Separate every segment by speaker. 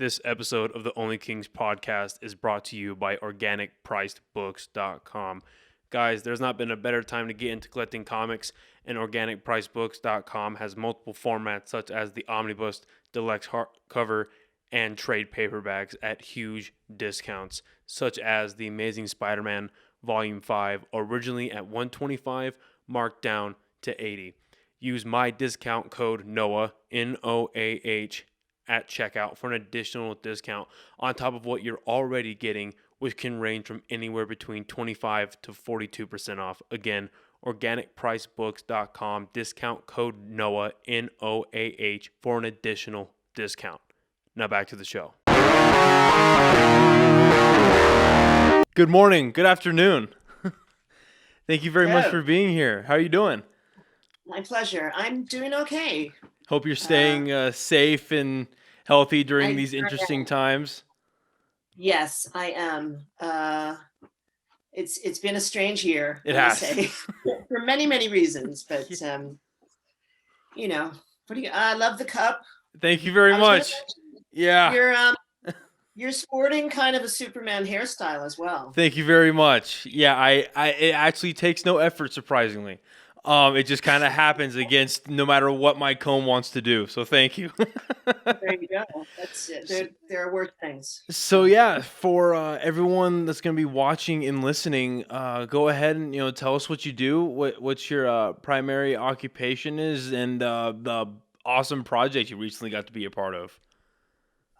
Speaker 1: This episode of the OnlyKings podcast is brought to you by OrganicPricedBooks.com. Guys, there's not been a better time to get into collecting comics, and OrganicPricedBooks.com has multiple formats such as the Omnibus, Deluxe hardcover, and trade paperbacks at huge discounts, such as The Amazing Spider-Man Volume 5, originally at $125, marked down to $80. Use my discount code NOAH, N-O-A-H, at checkout for an additional discount on top of what you're already getting, which can range from anywhere between 25 to 42% off. Again, OrganicPricedBooks.com, discount code NOAH, N-O-A-H, for an additional discount. Now back to the show. Good morning, good afternoon. Thank you very much for being here. How are you doing?
Speaker 2: My pleasure. I'm doing okay.
Speaker 1: Hope you're staying safe and healthy during these interesting times.
Speaker 2: Yes, I am. It's been a strange year.
Speaker 1: It has.
Speaker 2: Say, for many reasons, but I love the cup.
Speaker 1: Thank you very much. Yeah.
Speaker 2: You're sporting kind of a Superman hairstyle as well.
Speaker 1: Thank you very much. Yeah, it actually takes no effort, surprisingly. It just kind of happens against no matter what my comb wants to do. So thank you.
Speaker 2: There you go. That's it. There are worse things.
Speaker 1: So yeah, for everyone that's going to be watching and listening, go ahead and tell us what you do, what your primary occupation is, and the awesome project you recently got to be a part of.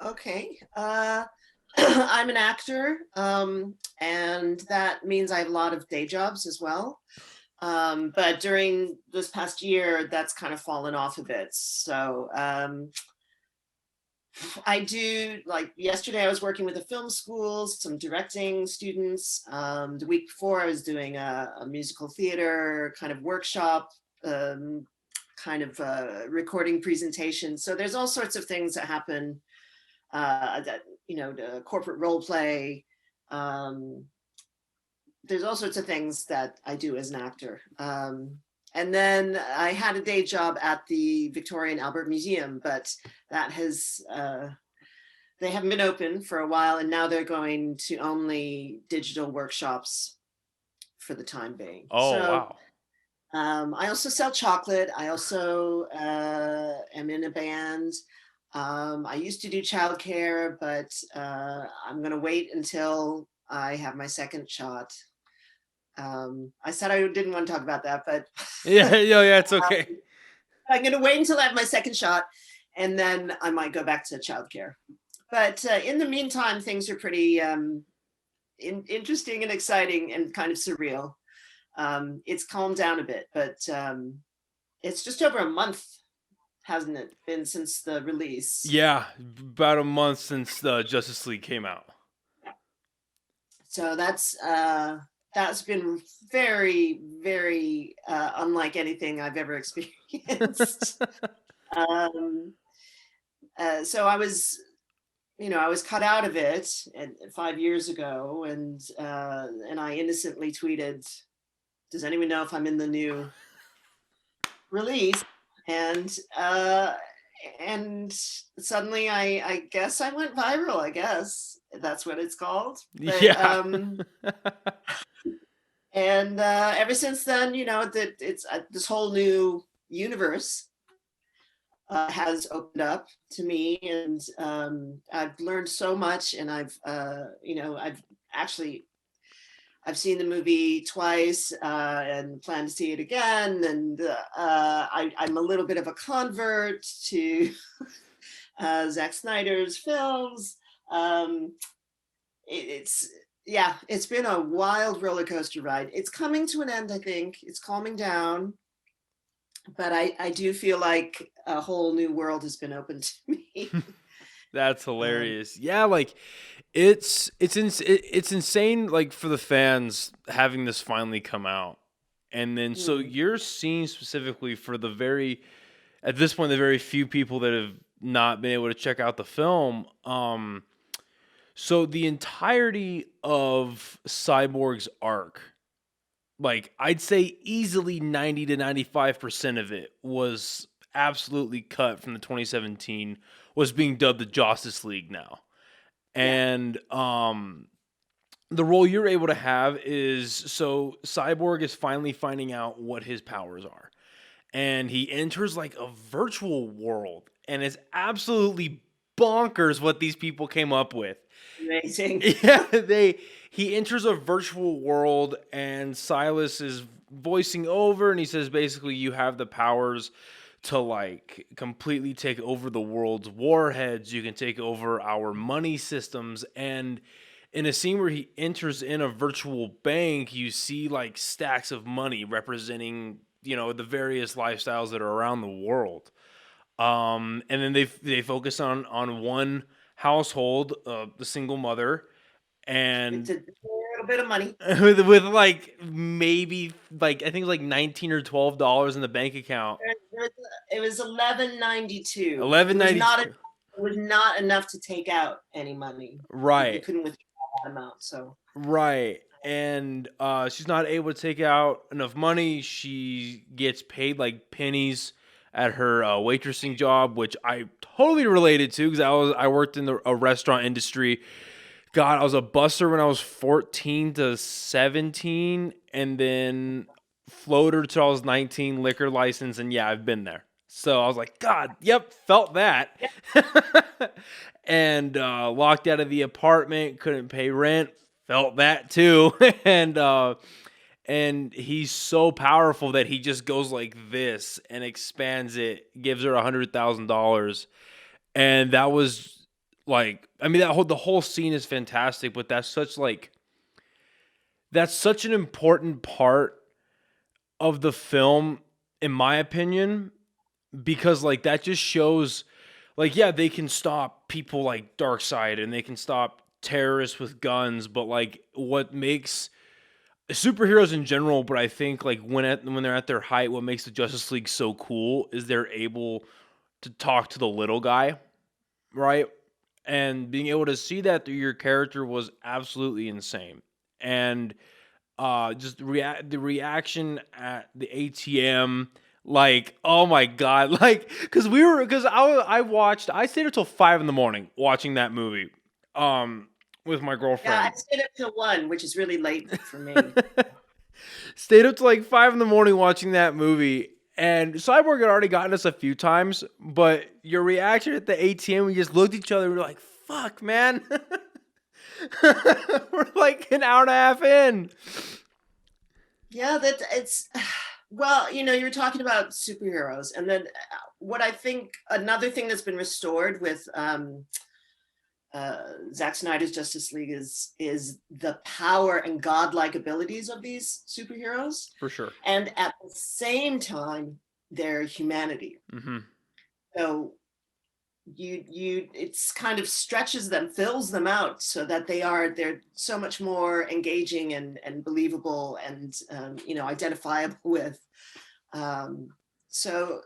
Speaker 2: Okay. I'm an actor, and that means I have a lot of day jobs as well. But during this past year, that's kind of fallen off a bit. So I do, like yesterday, I was working with a film school, some directing students. The week before, I was doing a musical theater kind of workshop, kind of recording presentation. So there's all sorts of things that happen, the corporate role play. There's all sorts of things that I do as an actor. And then I had a day job at the Victoria and Albert Museum, but that has, they haven't been open for a while, and now they're going to only digital workshops for the time being.
Speaker 1: Wow.
Speaker 2: I also sell chocolate. I also am in a band. I used to do childcare, but I'm going to wait until I have my second shot. I said I didn't want to talk about that, but
Speaker 1: yeah, it's okay.
Speaker 2: I'm going to wait until I have my second shot, and then I might go back to childcare. But in the meantime, things are pretty interesting and exciting and kind of surreal. It's calmed down a bit, but it's just over a month, hasn't it been, since the release?
Speaker 1: Yeah, about a month since the Justice League came out.
Speaker 2: So that's been very, very unlike anything I've ever experienced. So I was cut out of it 5 years ago, and I innocently tweeted, "Does anyone know if I'm in the new release?" And suddenly I guess I went viral. I guess that's what it's called. But,
Speaker 1: yeah.
Speaker 2: And ever since then, that it's this whole new universe has opened up to me, and I've learned so much. And I've seen the movie twice and plan to see it again. And I'm a little bit of a convert to Zack Snyder's films. It's been a wild roller coaster ride. It's coming to an end, I think. It's calming down. But I do feel like a whole new world has been opened to me.
Speaker 1: That's hilarious. Yeah, like it's insane, like, for the fans having this finally come out. And then so you're seeing specifically for the very few people that have not been able to check out the film. So the entirety of Cyborg's arc, like, I'd say easily 90 to 95% of it was absolutely cut from the 2017 was being dubbed the Justice League now. And the role you're able to have is, so Cyborg is finally finding out what his powers are. And he enters like a virtual world, and it's absolutely bonkers what these people came up with.
Speaker 2: Amazing.
Speaker 1: Yeah, he enters a virtual world, and Silas is voicing over, and he says basically you have the powers to like completely take over the world's warheads. You can take over our money systems. And in a scene where he enters in a virtual bank, you see like stacks of money representing, you know, the various lifestyles that are around the world. And then they focus on one household, the single mother, and
Speaker 2: It's a little bit of money.
Speaker 1: with like maybe like I think it was like $19 or $12 in the bank account.
Speaker 2: It was $11.92.
Speaker 1: $11.92.
Speaker 2: It was not enough to take out any money.
Speaker 1: Right.
Speaker 2: You couldn't withdraw that amount. So
Speaker 1: right. And she's not able to take out enough money. She gets paid like pennies at her waitressing job, which I totally related to because I worked in a restaurant industry. God, I was a busser when I was 14 to 17, and then floater till I was 19, liquor license, and yeah, I've been there. So I was like, God, yep, felt that. And locked out of the apartment, couldn't pay rent, felt that too. And he's so powerful that he just goes like this and expands it, gives her $100,000, and that was like, I mean, the whole scene is fantastic, but that's such an important part of the film, in my opinion, because like that just shows, like, yeah, they can stop people like Darkseid and they can stop terrorists with guns, but like what makes superheroes in general, but I think like when they're at their height, what makes the Justice League so cool is they're able to talk to the little guy, right? And being able to see that through your character was absolutely insane. And just the reaction at the ATM, like, oh my God, like, because I stayed until 5 a.m. watching that movie, with my girlfriend.
Speaker 2: yeah, I stayed up till 1, which is really late for me.
Speaker 1: Stayed up till like 5 a.m. watching that movie. And Cyborg had already gotten us a few times, but your reaction at the ATM, we just looked at each other and we were like, fuck, man. We're like an hour and a half in.
Speaker 2: Yeah, it's, well, you know, you're talking about superheroes. And then what I think, another thing that's been restored with Zack Snyder's Justice League is the power and godlike abilities of these superheroes.
Speaker 1: For sure.
Speaker 2: And at the same time, their humanity.
Speaker 1: Mm-hmm.
Speaker 2: So it's kind of stretches them, fills them out so that they're so much more engaging and believable and you know, identifiable with. So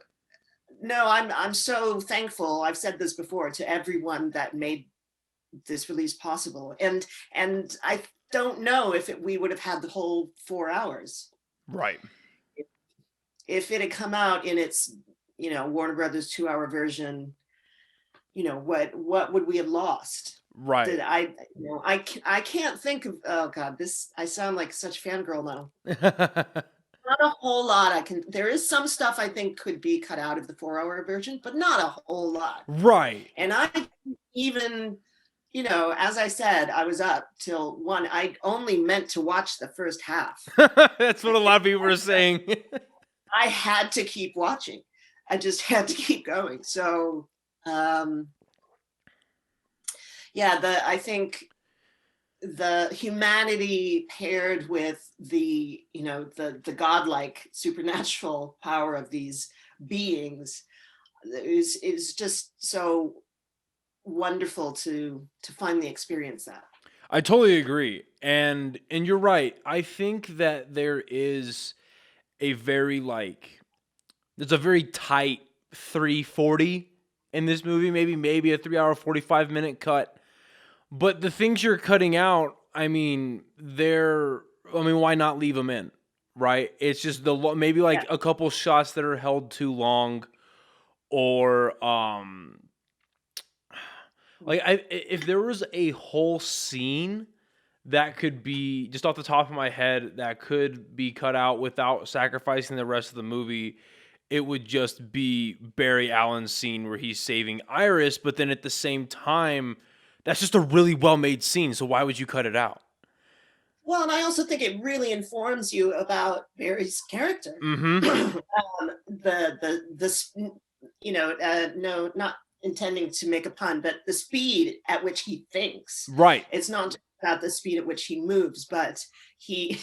Speaker 2: no, I'm so thankful. I've said this before to everyone that made this release possible, and I don't know if we would have had the whole 4 hours,
Speaker 1: right,
Speaker 2: if it had come out in its, you know, Warner Brothers 2-hour version. You know, what would we have lost?
Speaker 1: Right.
Speaker 2: Did I can't think of, oh God, I sound like such fangirl now. Not a whole lot. There is some stuff I think could be cut out of the 4-hour version, but not a whole lot.
Speaker 1: Right.
Speaker 2: And I even, you know, as I said, I was up till 1. I only meant to watch the first half.
Speaker 1: That's what a lot of people were saying.
Speaker 2: I had to keep watching. I just had to keep going. So, yeah, I think the humanity paired with the, you know, the godlike supernatural power of these beings is just so wonderful to finally experience that.
Speaker 1: I totally agree. And you're right. I think that there's a very tight 3:40 in this movie, maybe a 3-hour 45-minute cut. But the things you're cutting out, I mean, why not leave them in, right? It's just maybe a couple shots that are held too long, or like if there was a whole scene that could be just off the top of my head that could be cut out without sacrificing the rest of the movie, it would just be Barry Allen's scene where he's saving Iris, but then at the same time, that's just a really well-made scene, so why would you cut it out?
Speaker 2: Well, and I also think it really informs you about Barry's character.
Speaker 1: Mm-hmm.
Speaker 2: No, not intending to make a pun, but the speed at which he thinks.
Speaker 1: Right.
Speaker 2: It's not just about the speed at which he moves, but he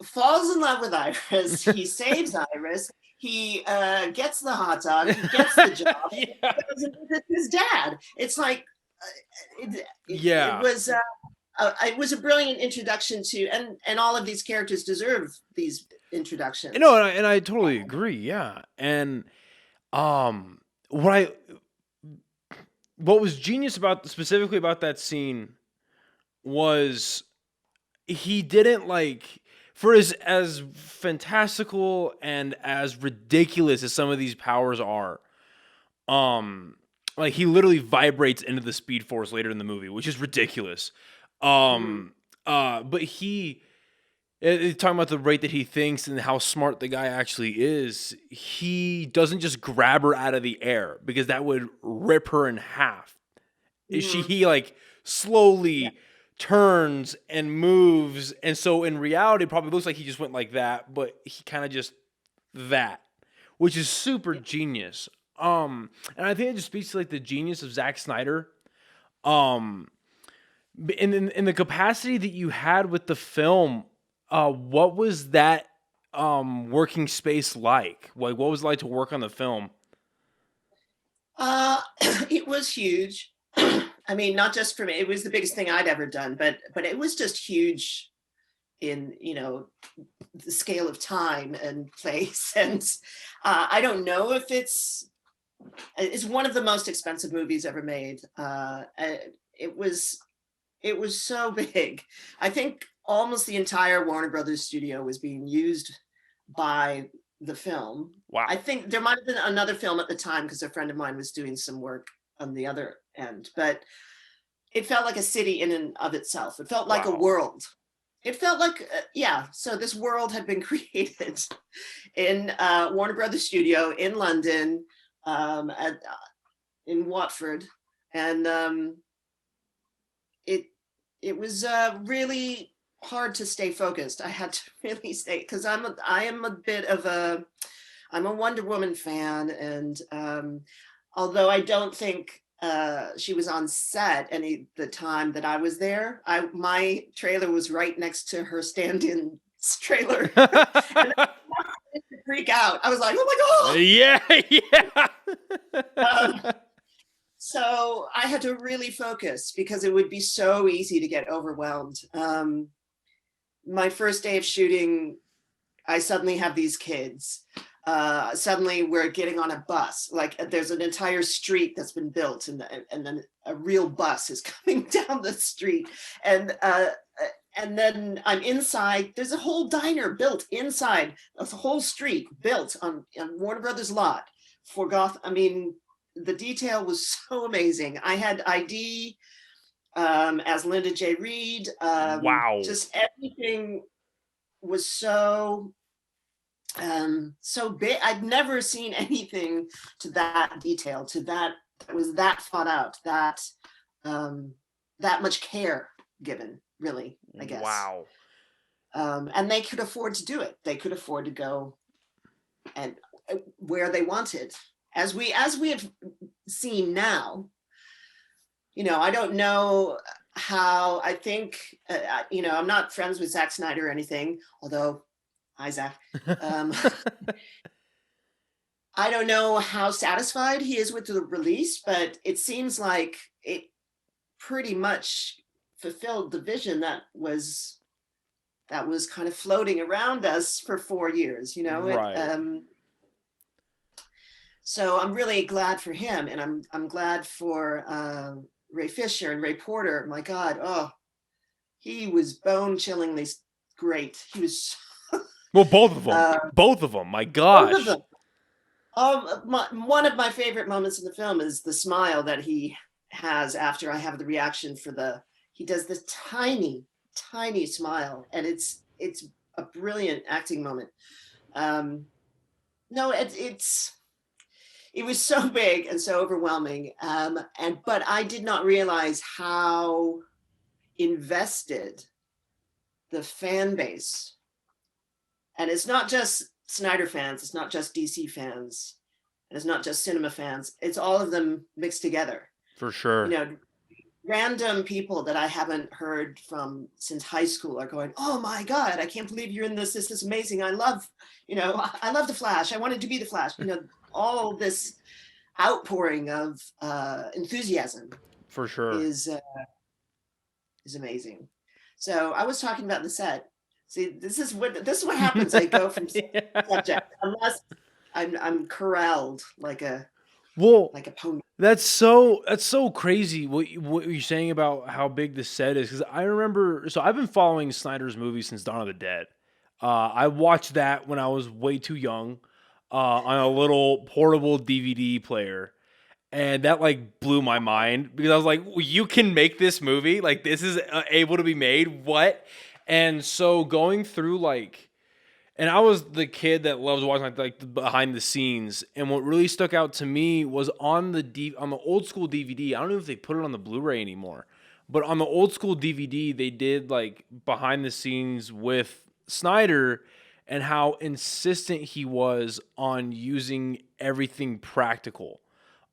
Speaker 2: falls in love with Iris. He saves Iris. He gets the hot dog. He gets the job.
Speaker 1: Yeah.
Speaker 2: His dad. It's like
Speaker 1: Yeah.
Speaker 2: It was a brilliant introduction to, and all of these characters deserve these introductions.
Speaker 1: No, and I totally agree. Yeah, and what was genius specifically about that scene was he didn't for as fantastical and as ridiculous as some of these powers are. Like he literally vibrates into the Speed Force later in the movie, which is ridiculous. But he talking about the rate that he thinks and how smart the guy actually is, he doesn't just grab her out of the air because that would rip her in half. He like slowly turns and moves, and so in reality, it probably looks like he just went like that, but he kind of just that, which is super genius. And I think it just speaks to like the genius of Zack Snyder. In the capacity that you had with the film, what was that working space like? Like, what was it like to work on the film?
Speaker 2: It was huge. I mean, not just for me. It was the biggest thing I'd ever done, but it was just huge in, the scale of time and place. And I don't know if it's one of the most expensive movies ever made. It was so big. I think almost the entire Warner Brothers studio was being used by the film.
Speaker 1: Wow.
Speaker 2: I think there might have been another film at the time because a friend of mine was doing some work on the other end, but it felt like a city in and of itself. It felt like a world. It felt like, so this world had been created in Warner Brothers studio in London, in Watford. And it was really hard to stay focused. I had to really stay, because I'm a Wonder Woman fan, and although I don't think she was on set the time that I was there, my trailer was right next to her stand-in trailer. And I started to freak out. I was like, oh my God!
Speaker 1: Yeah.
Speaker 2: So I had to really focus because it would be so easy to get overwhelmed. My first day of shooting, I suddenly have these kids. Suddenly we're getting on a bus. Like there's an entire street that's been built, and then a real bus is coming down the street. And then I'm inside. There's a whole diner built inside a whole street built on Warner Brothers lot for Goth. I mean, the detail was so amazing. I had ID as Linda J. Reed.
Speaker 1: Wow.
Speaker 2: Just everything was so big. I'd never seen anything to that detail, that was that thought out, that much care given, really, I guess.
Speaker 1: Wow.
Speaker 2: And they could afford to do it. They could afford to go and where they wanted. As we have seen now, I don't know how. I think, I'm not friends with Zack Snyder or anything, although, hi, Zack. I don't know how satisfied he is with the release, but it seems like it pretty much fulfilled the vision that was kind of floating around us for 4 years,
Speaker 1: Right.
Speaker 2: So I'm really glad for him, and I'm glad for Ray Fisher and Ray Porter. My God, he was bone-chillingly great. He was
Speaker 1: Well, both of them. My gosh.
Speaker 2: both of them. One of my favorite moments in the film is the smile that he has after I have the reaction for he does this tiny, tiny smile, and it's a brilliant acting moment. Um, no, it was so big and so overwhelming, but I did not realize how invested the fan base, and it's not just Snyder fans, it's not just DC fans, and it's not just cinema fans, it's all of them mixed together.
Speaker 1: For
Speaker 2: You
Speaker 1: sure.
Speaker 2: know, random people that I haven't heard from since high school are going, "Oh my God, I can't believe you're in this. This is amazing. I love the Flash. I wanted to be the Flash." All this outpouring of enthusiasm
Speaker 1: For sure.
Speaker 2: is amazing. So I was talking about the set. See, this is what happens. I go from
Speaker 1: Yeah.
Speaker 2: subject unless I'm corralled
Speaker 1: Well,
Speaker 2: like a pony.
Speaker 1: that's so crazy what you're saying about how big the set is, because I remember. So I've been following Snyder's movies since Dawn of the Dead. I watched that when I was way too young, on a little portable DVD player, and that like blew my mind because I was like, you can make this movie, like this is able to be made, what? And so going through like, and I was the kid that loves watching like the behind the scenes. And what really stuck out to me was on on the old school DVD. I don't know if they put it on the Blu-ray anymore, but on the old school DVD they did like behind the scenes with Snyder, and how insistent he was on using everything practical.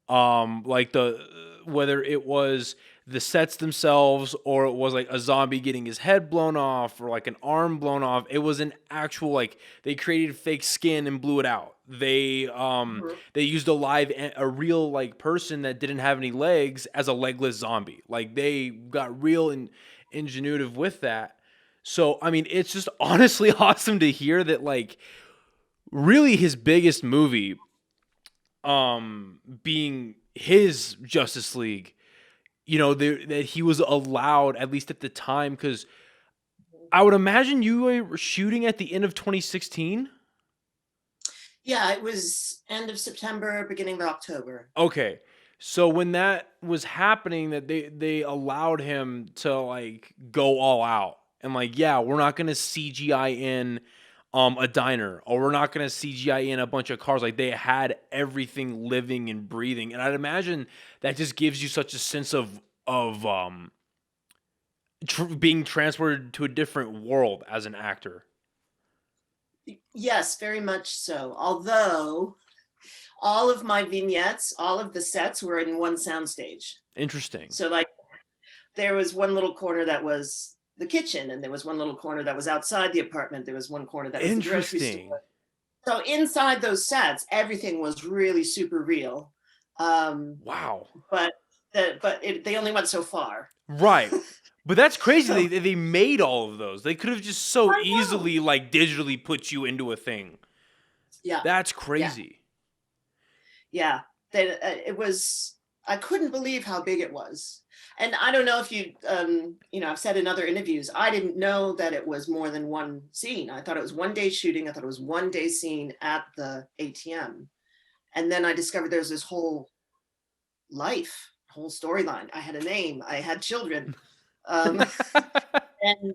Speaker 1: Like the whether it was the sets themselves, or it was like a zombie getting his head blown off or like an arm blown off, it was an actual, like, they created fake skin and blew it out. They used a real like person that didn't have any legs as a legless zombie. Like they got real and ingenuitive with that. So I mean, it's just honestly awesome to hear that, like, really his biggest movie being his Justice League, that he was allowed, at least at the time, because I would imagine you were shooting at the end of 2016.
Speaker 2: Yeah, it was end of September, beginning of October.
Speaker 1: Okay, so when that was happening, that they allowed him to like go all out, and like, yeah, we're not gonna CGI in a diner, or we're not gonna CGI in a bunch of cars. Like they had everything living and breathing, and I'd imagine that just gives you such a sense of being transported to a different world as an actor.
Speaker 2: Yes, very much so. Although all of my vignettes, all of the sets were in one soundstage.
Speaker 1: Interesting.
Speaker 2: So like there was one little corner that was the kitchen, and there was one little corner that was outside the apartment. There was one corner that was the grocery
Speaker 1: Interesting.
Speaker 2: store. So inside those sets, everything was really super real. Um,
Speaker 1: Wow.
Speaker 2: but they only went so far.
Speaker 1: Right. But that's crazy.
Speaker 2: So
Speaker 1: They made all of those. They could have just so
Speaker 2: I know.
Speaker 1: easily like digitally put you into a thing.
Speaker 2: Yeah,
Speaker 1: That's
Speaker 2: yeah,
Speaker 1: crazy.
Speaker 2: yeah. That it was. I couldn't believe how big it was. And I don't know if I've said in other interviews, I didn't know that it was more than one scene. I thought it was one day shooting. I thought it was one day scene at the ATM. And then I discovered there's this whole whole storyline. I had a name, I had children. Um, and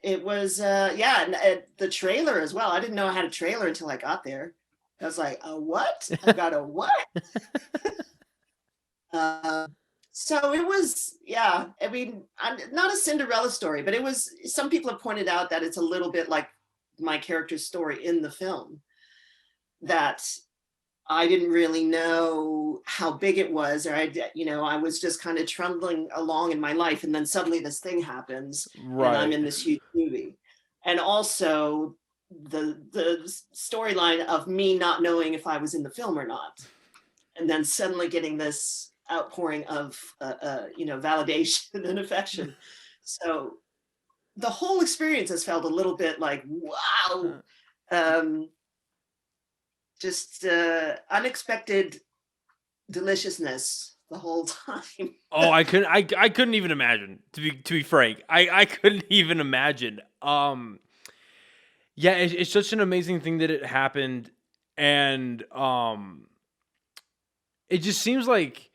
Speaker 2: it was, yeah, and the trailer as well. I didn't know I had a trailer until I got there. I was like, a what? I've got a what? Uh, so it was, yeah. I mean, not a Cinderella story, but it was. Some people have pointed out that it's a little bit like my character's story in the film. That I didn't really know how big it was, or I was just kind of trundling along in my life, and then suddenly this thing happens, and I'm
Speaker 1: Right.
Speaker 2: in this huge movie, and also the storyline of me not knowing if I was in the film or not, and then suddenly getting this outpouring of validation and affection. So the whole experience has felt a little bit like wow, um, just unexpected deliciousness the whole time.
Speaker 1: Oh, I couldn't even imagine, to be frank. I couldn't even imagine. Yeah, it's such an amazing thing that it happened. And it just seems like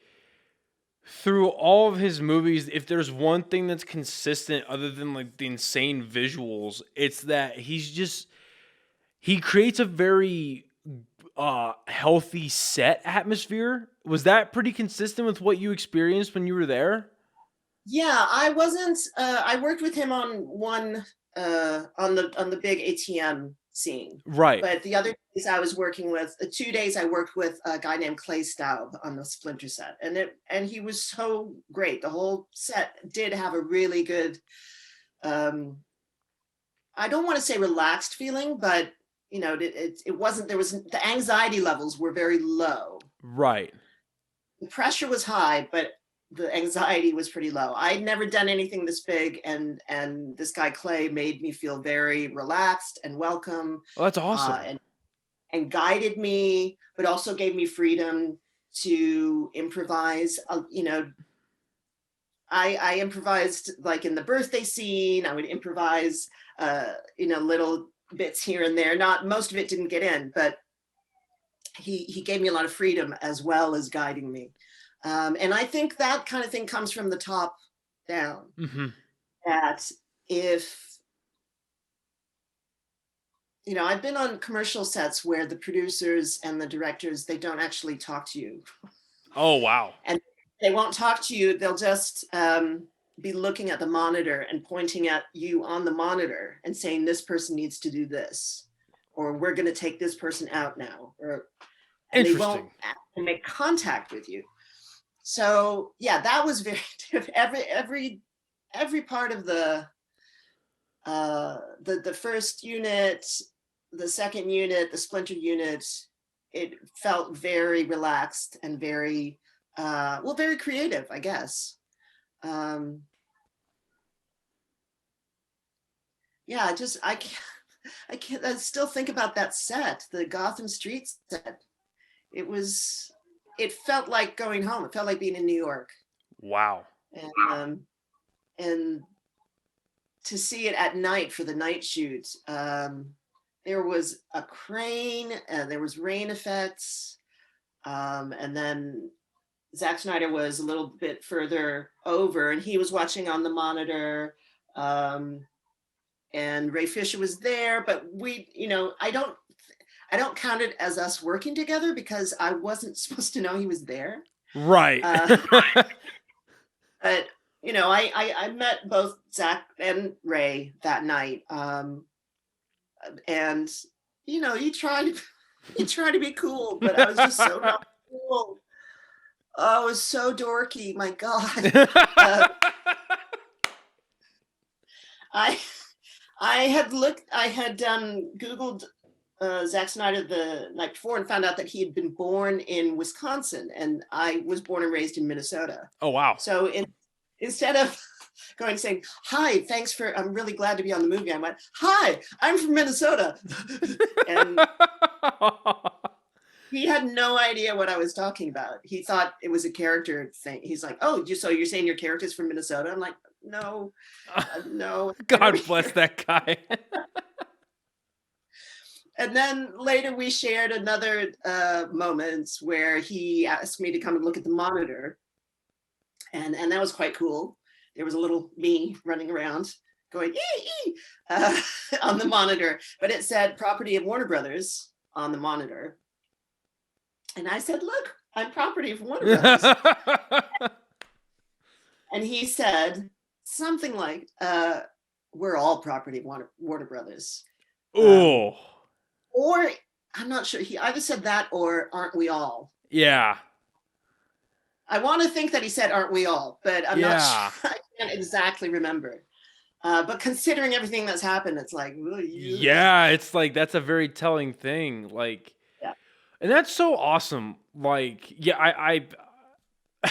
Speaker 1: through all of his movies, if there's one thing that's consistent other than like the insane visuals, it's that he creates a very healthy set atmosphere. Was that pretty consistent with what you experienced when you were there?
Speaker 2: Yeah, I wasn't. I worked with him on one on the big ATM scene,
Speaker 1: Right.
Speaker 2: but the other days I was working with 2 days I worked with a guy named Clay Staub on the Splinter set, and he was so great. The whole set did have a really good. I don't want to say relaxed feeling, but it wasn't. There was the anxiety levels were very low.
Speaker 1: Right.
Speaker 2: The pressure was high, but the anxiety was pretty low. I'd never done anything this big, and this guy Clay made me feel very relaxed and welcome,
Speaker 1: Well, that's awesome.
Speaker 2: and guided me, but also gave me freedom to improvise. I improvised like in the birthday scene. I would improvise, little bits here and there. Not most of it didn't get in, but he gave me a lot of freedom as well as guiding me. And I think that kind of thing comes from the top down.
Speaker 1: Mm-hmm.
Speaker 2: That if, I've been on commercial sets where the producers and the directors, they don't actually talk to you.
Speaker 1: Oh, wow.
Speaker 2: And they won't talk to you. They'll just be looking at the monitor and pointing at you on the monitor and saying, this person needs to do this, or we're going to take this person out now, and they won't make contact with you. So yeah, that was very every part of the first unit, the second unit, the Splinter unit. It felt very relaxed and very very creative, I guess. Yeah, I can't. I still think about that set, the Gotham Street set. It felt like going home. It felt like being in New York.
Speaker 1: Wow.
Speaker 2: And to see it at night for the night shoot, there was a crane and there was rain effects. And then Zack Snyder was a little bit further over and he was watching on the monitor. And Ray Fisher was there, but I don't count it as us working together because I wasn't supposed to know he was there.
Speaker 1: Right.
Speaker 2: But I met both Zack and Ray that night, and you try to be cool, but I was just so not cool. Oh, I was so dorky. My God. I had Googled Zack Snyder the night before and found out that he had been born in Wisconsin, and I was born and raised in Minnesota.
Speaker 1: Oh, wow.
Speaker 2: So instead of going and saying, hi, I'm really glad to be on the movie, I went, hi, I'm from Minnesota. And he had no idea what I was talking about. He thought it was a character thing. He's like, oh, so you're saying your character's from Minnesota? I'm like, no.
Speaker 1: God bless that guy.
Speaker 2: And then later we shared another moment where he asked me to come and look at the monitor. And that was quite cool. There was a little me running around going, ee! On the monitor, but it said property of Warner Brothers on the monitor. And I said, look, I'm property of Warner Brothers. And he said something like, we're all property of Warner Brothers.
Speaker 1: Oh.
Speaker 2: Or I'm not sure. He either said that or aren't we all?
Speaker 1: Yeah.
Speaker 2: I want to think that he said aren't we all, but I'm not sure. I can't exactly remember. But considering everything that's happened, it's like,
Speaker 1: yeah, it's like that's a very telling thing. Like,
Speaker 2: yeah.
Speaker 1: And that's so awesome. Like, yeah,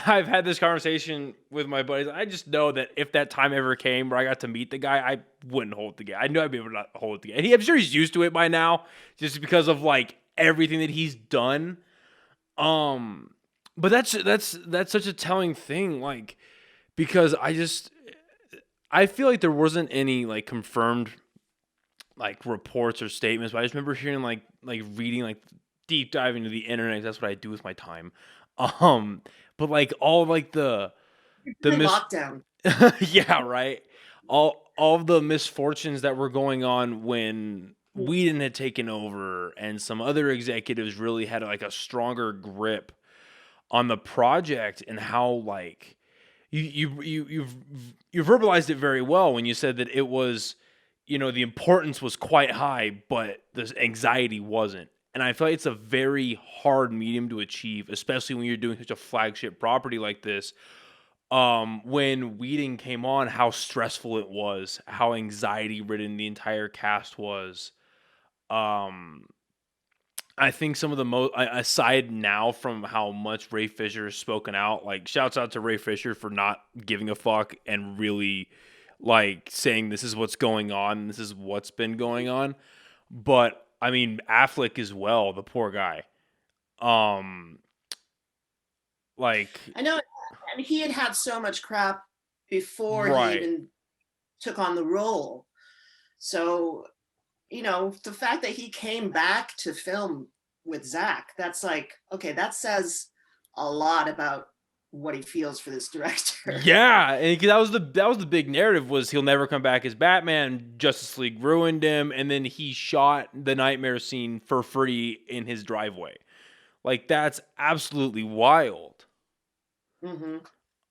Speaker 1: I've had this conversation with my buddies. I just know that if that time ever came where I got to meet the guy, I wouldn't hold the guy. I knew I'd be able to hold the guy. And I'm sure he's used to it by now, just because of like everything that he's done. But that's such a telling thing, like, because I feel like there wasn't any like confirmed like reports or statements, but I just remember hearing like reading like deep dive into the internet. That's what I do with my time. Um, but like all like the
Speaker 2: Really
Speaker 1: mis
Speaker 2: lockdown.
Speaker 1: yeah, right. All of the misfortunes that were going on when Whedon had taken over and some other executives really had like a stronger grip on the project, and how like you verbalized it very well when you said that it was, the importance was quite high, but the anxiety wasn't. And I feel like it's a very hard medium to achieve, especially when you're doing such a flagship property like this. When Whedon came on, how stressful it was, how anxiety ridden the entire cast was. Um, I think some of the most, aside now from how much Ray Fisher has spoken out, like shouts out to Ray Fisher for not giving a fuck and really like saying this is what's going on, this is what's been going on. But I mean, Affleck as well, the poor guy. Um, like,
Speaker 2: I know. I mean, he had had so much crap before he
Speaker 1: right.
Speaker 2: even took on the role. So, the fact that he came back to film with Zack, that's like, okay, that says a lot about what he feels for this director.
Speaker 1: Yeah, and that was the big narrative, was he'll never come back as Batman. Justice League ruined him, and then he shot the nightmare scene for free in his driveway. Like, that's absolutely wild.
Speaker 2: Hmm.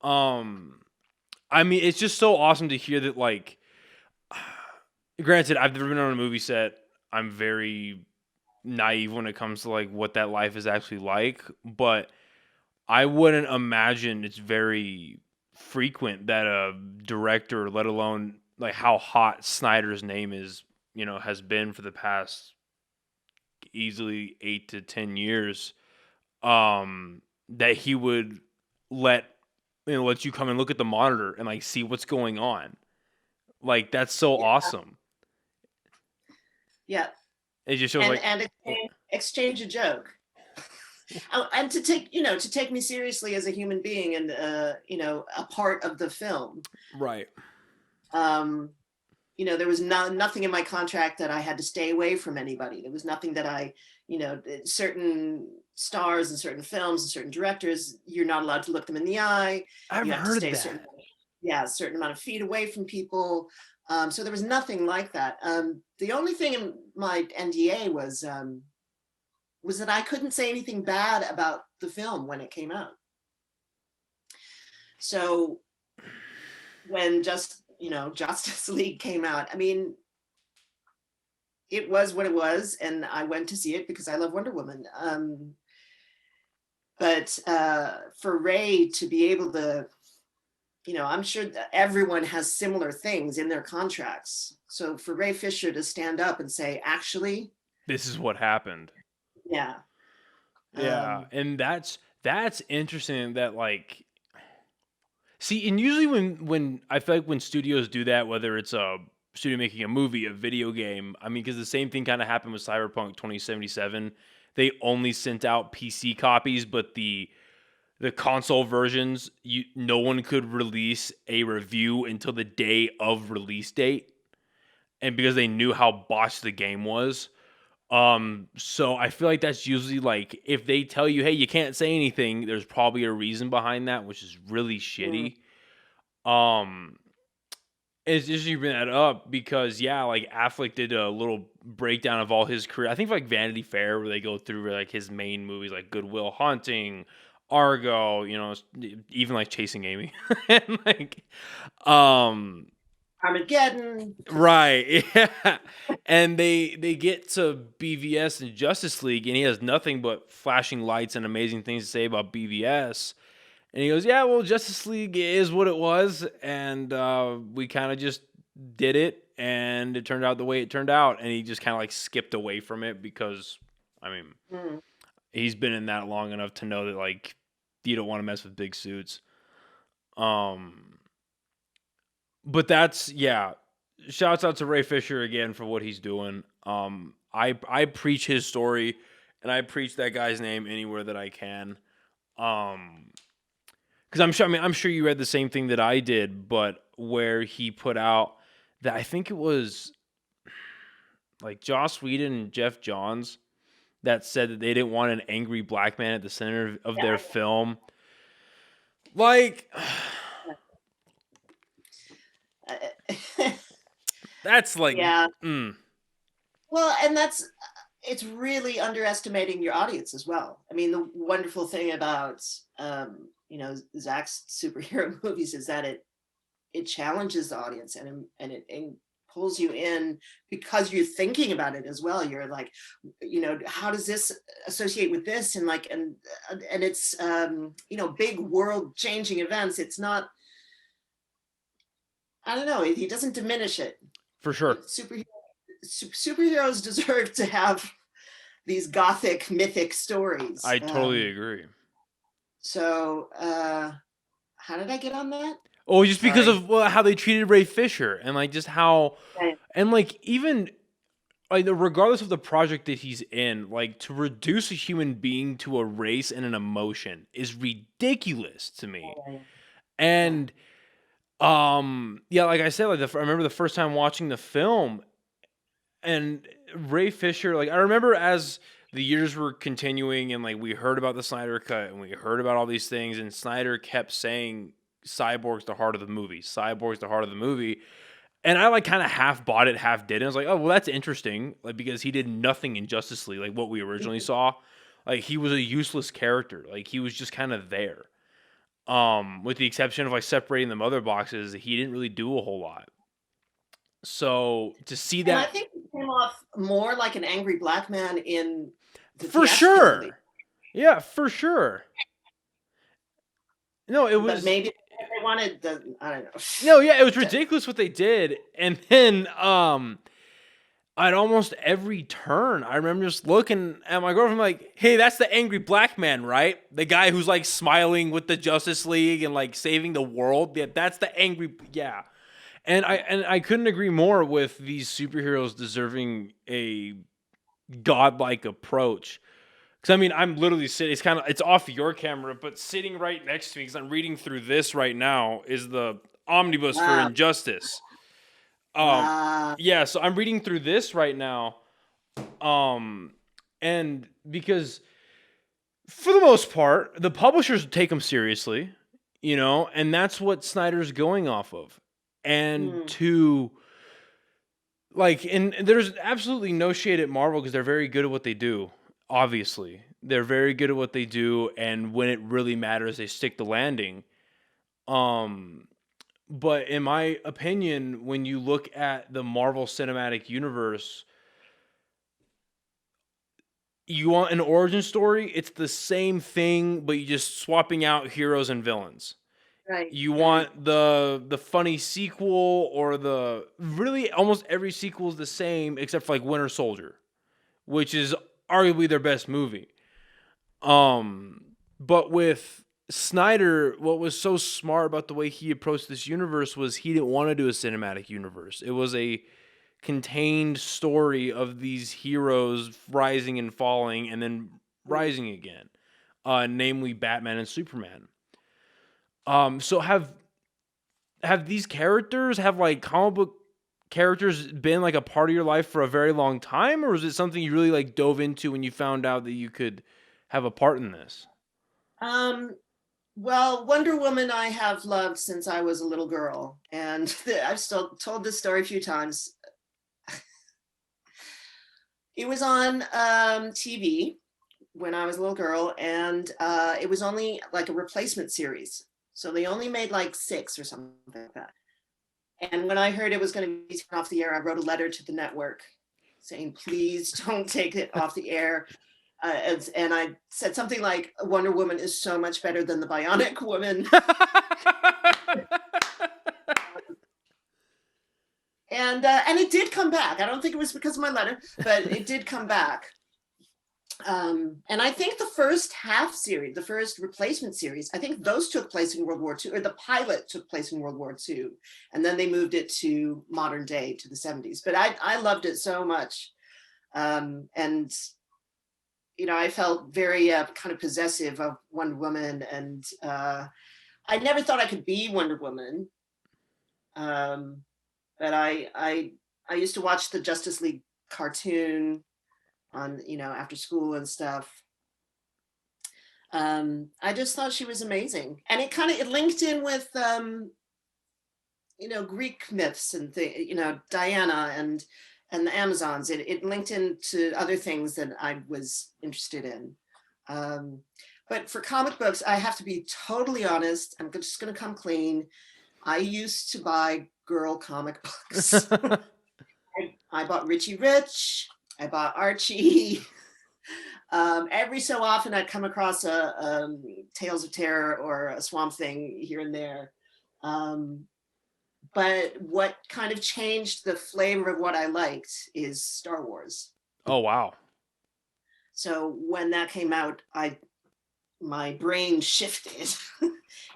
Speaker 1: Um, I mean, it's just so awesome to hear that. Like, granted, I've never been on a movie set. I'm very naive when it comes to like what that life is actually like, but I wouldn't imagine it's very frequent that a director, let alone like how hot Snyder's name is, has been for the past easily 8 to 10 years, that he would let let you come and look at the monitor and like see what's going on. Like, that's so
Speaker 2: Yeah.
Speaker 1: awesome.
Speaker 2: Yeah.
Speaker 1: It just shows
Speaker 2: And
Speaker 1: like,
Speaker 2: exchange a joke. Oh, and to take me seriously as a human being and a part of the film.
Speaker 1: right.
Speaker 2: Um, there was nothing in my contract that I had to stay away from anybody. There was nothing that certain stars and certain films and certain directors, you're not allowed to look them in the eye.
Speaker 1: I've
Speaker 2: You have to
Speaker 1: heard
Speaker 2: stay
Speaker 1: that.
Speaker 2: a certain amount of feet away from people. So there was nothing like that. The only thing in my NDA was that I couldn't say anything bad about the film when it came out. So when Justice League came out, I mean, it was what it was, and I went to see it because I love Wonder Woman. But for Ray to be able to, I'm sure that everyone has similar things in their contracts. So for Ray Fisher to stand up and say, actually,
Speaker 1: This is what happened.
Speaker 2: yeah,
Speaker 1: Yeah,
Speaker 2: um,
Speaker 1: and that's interesting that like, see, and usually when I feel like when studios do that, whether it's a studio making a movie, a video game, I mean, because the same thing kind of happened with Cyberpunk 2077. They only sent out PC copies, but the console versions, no one could release a review until the day of release date, and because they knew how botched the game was. So I feel like that's usually like, if they tell you, hey, you can't say anything, there's probably a reason behind that, which is really
Speaker 2: mm,
Speaker 1: shitty. Um, it's just you bring that up because, yeah, like Affleck did a little breakdown of all his career. I think like Vanity Fair, where they go through like his main movies like Good Will Hunting, Argo, even like Chasing Amy, and like, um,
Speaker 2: Armageddon.
Speaker 1: right, yeah. And they get to BVS and Justice League, and he has nothing but flashing lights and amazing things to say about BVS. And he goes, yeah, well, Justice League is what it was, and we kind of just did it, and it turned out the way it turned out. And he just kind of like skipped away from it because, I mean,
Speaker 2: Mm.
Speaker 1: he's been in that long enough to know that like you don't want to mess with big suits. Um, but that's, yeah. Shouts out to Ray Fisher again for what he's doing. I preach his story, and I preach that guy's name anywhere that I can. Um, because I'm sure you read the same thing that I did, but where he put out that I think it was like Joss Whedon and Jeff Johns that said that they didn't want an angry black man at the center of their
Speaker 2: Yeah.
Speaker 1: film. Like, that's like,
Speaker 2: Yeah.
Speaker 1: mm,
Speaker 2: Well, and it's really underestimating your audience as well. I mean, the wonderful thing about Zack's superhero movies is that it challenges the audience and it pulls you in because you're thinking about it as well. You're like, how does this associate with this? And like, and it's big world changing events. It's not, I don't know, he doesn't diminish it.
Speaker 1: for sure.
Speaker 2: Superheroes deserve to have these gothic mythic stories.
Speaker 1: I totally agree.
Speaker 2: So how did I get on that?
Speaker 1: Oh, just because of how they treated Ray Fisher and like just how, and like even like regardless of the project that he's in, like to reduce a human being to a race and an emotion is ridiculous to me. And yeah, like I said, like I remember the first time watching the film, and Ray Fisher, like I remember as the years were continuing and like we heard about the Snyder cut and we heard about all these things, and Snyder kept saying Cyborg's the heart of the movie. Cyborg's the heart of the movie. And I like kind of half bought it, half didn't. I was like, oh, well, that's interesting. Like, because he did nothing in Justice League, like what we originally saw. Like, he was a useless character. Like, he was just kind of there. With the exception of like separating the mother boxes, he didn't really do a whole lot. So to see that,
Speaker 2: and I think he came off more like an angry black man in the
Speaker 1: for sure. Movie. Yeah, for sure. No, it was.
Speaker 2: But maybe they wanted the, I don't know.
Speaker 1: No, yeah, it was ridiculous what they did, and then at almost every turn, I remember just looking at my girlfriend like, "Hey, that's the angry black man, right? The guy who's like smiling with the Justice League and like saving the world. Yeah, that's the angry. Yeah." And I couldn't agree more with these superheroes deserving a godlike approach. Because I mean, I'm literally sitting. It's off your camera, but sitting right next to me because I'm reading through this right now is the omnibus for Injustice. Yeah, so I'm reading through this right now, and because for the most part, the publishers take them seriously, and that's what Snyder's going off of. And to like, and there's absolutely no shade at Marvel because they're very good at what they do. Obviously, they're very good at what they do, and when it really matters, they stick the landing. But in my opinion, when you look at the Marvel Cinematic Universe, you want an origin story, it's the same thing, but you're just swapping out heroes and villains.
Speaker 2: Right.
Speaker 1: You want the funny sequel, or the really almost every sequel is the same except for like Winter Soldier, which is arguably their best movie. But with Snyder, what was so smart about the way he approached this universe was he didn't want to do a cinematic universe. It was a contained story of these heroes rising and falling and then rising again, namely Batman and Superman. So have these characters, have like comic book characters been like a part of your life for a very long time, or is it something you really like dove into when you found out that you could have a part in this?
Speaker 2: Well, Wonder Woman I have loved since I was a little girl, and I've still told this story a few times. It was on TV when I was a little girl, and it was only like a replacement series. So they only made like 6 or something like that. And when I heard it was going to be taken off the air, I wrote a letter to the network saying, please don't take it off the air. And I said something like, Wonder Woman is so much better than the Bionic Woman. And it did come back. I don't think it was because of my letter, but it did come back. And I think the first half series, the first replacement series, I think those took place in World War II, or the pilot took place in World War II. And then they moved it to modern day, to the 70s. But I loved it so much. And I felt very kind of possessive of Wonder Woman, and I never thought I could be Wonder Woman. But I used to watch the Justice League cartoon on, after school and stuff. I just thought she was amazing, and it linked in with Greek myths and Diana and the Amazons. It linked into other things that I was interested in. But for comic books, I have to be totally honest. I'm just going to come clean. I used to buy girl comic books. I bought Richie Rich. I bought Archie. Every so often I'd come across a Tales of Terror or a Swamp Thing here and there. But what kind of changed the flavor of what I liked is Star Wars.
Speaker 1: Oh, wow.
Speaker 2: So when that came out, my brain shifted.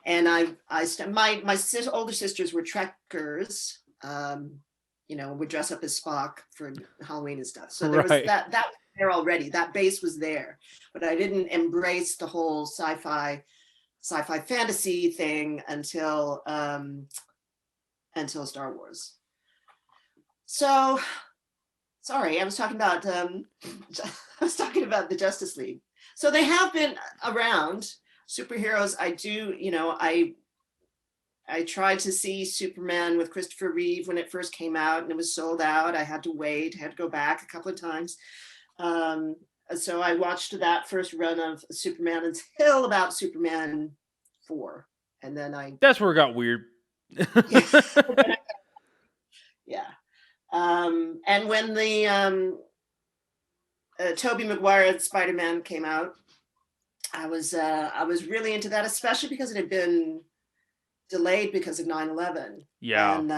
Speaker 2: And my older sisters were Trekkers, would dress up as Spock for Halloween and stuff. So there was that was there already. That base was there, but I didn't embrace the whole sci-fi fantasy thing until Star Wars. So sorry, I was talking about the Justice League. So they have been around. Superheroes, I tried to see Superman with Christopher Reeve when it first came out, and it was sold out. I had to wait, had to go back a couple of times. So I watched that first run of Superman until about Superman 4. And then
Speaker 1: that's where it got weird.
Speaker 2: Yeah. And when the Tobey Maguire Spider-Man came out, I was really into that, especially because it had been delayed because of 9/11.
Speaker 1: Yeah.
Speaker 2: And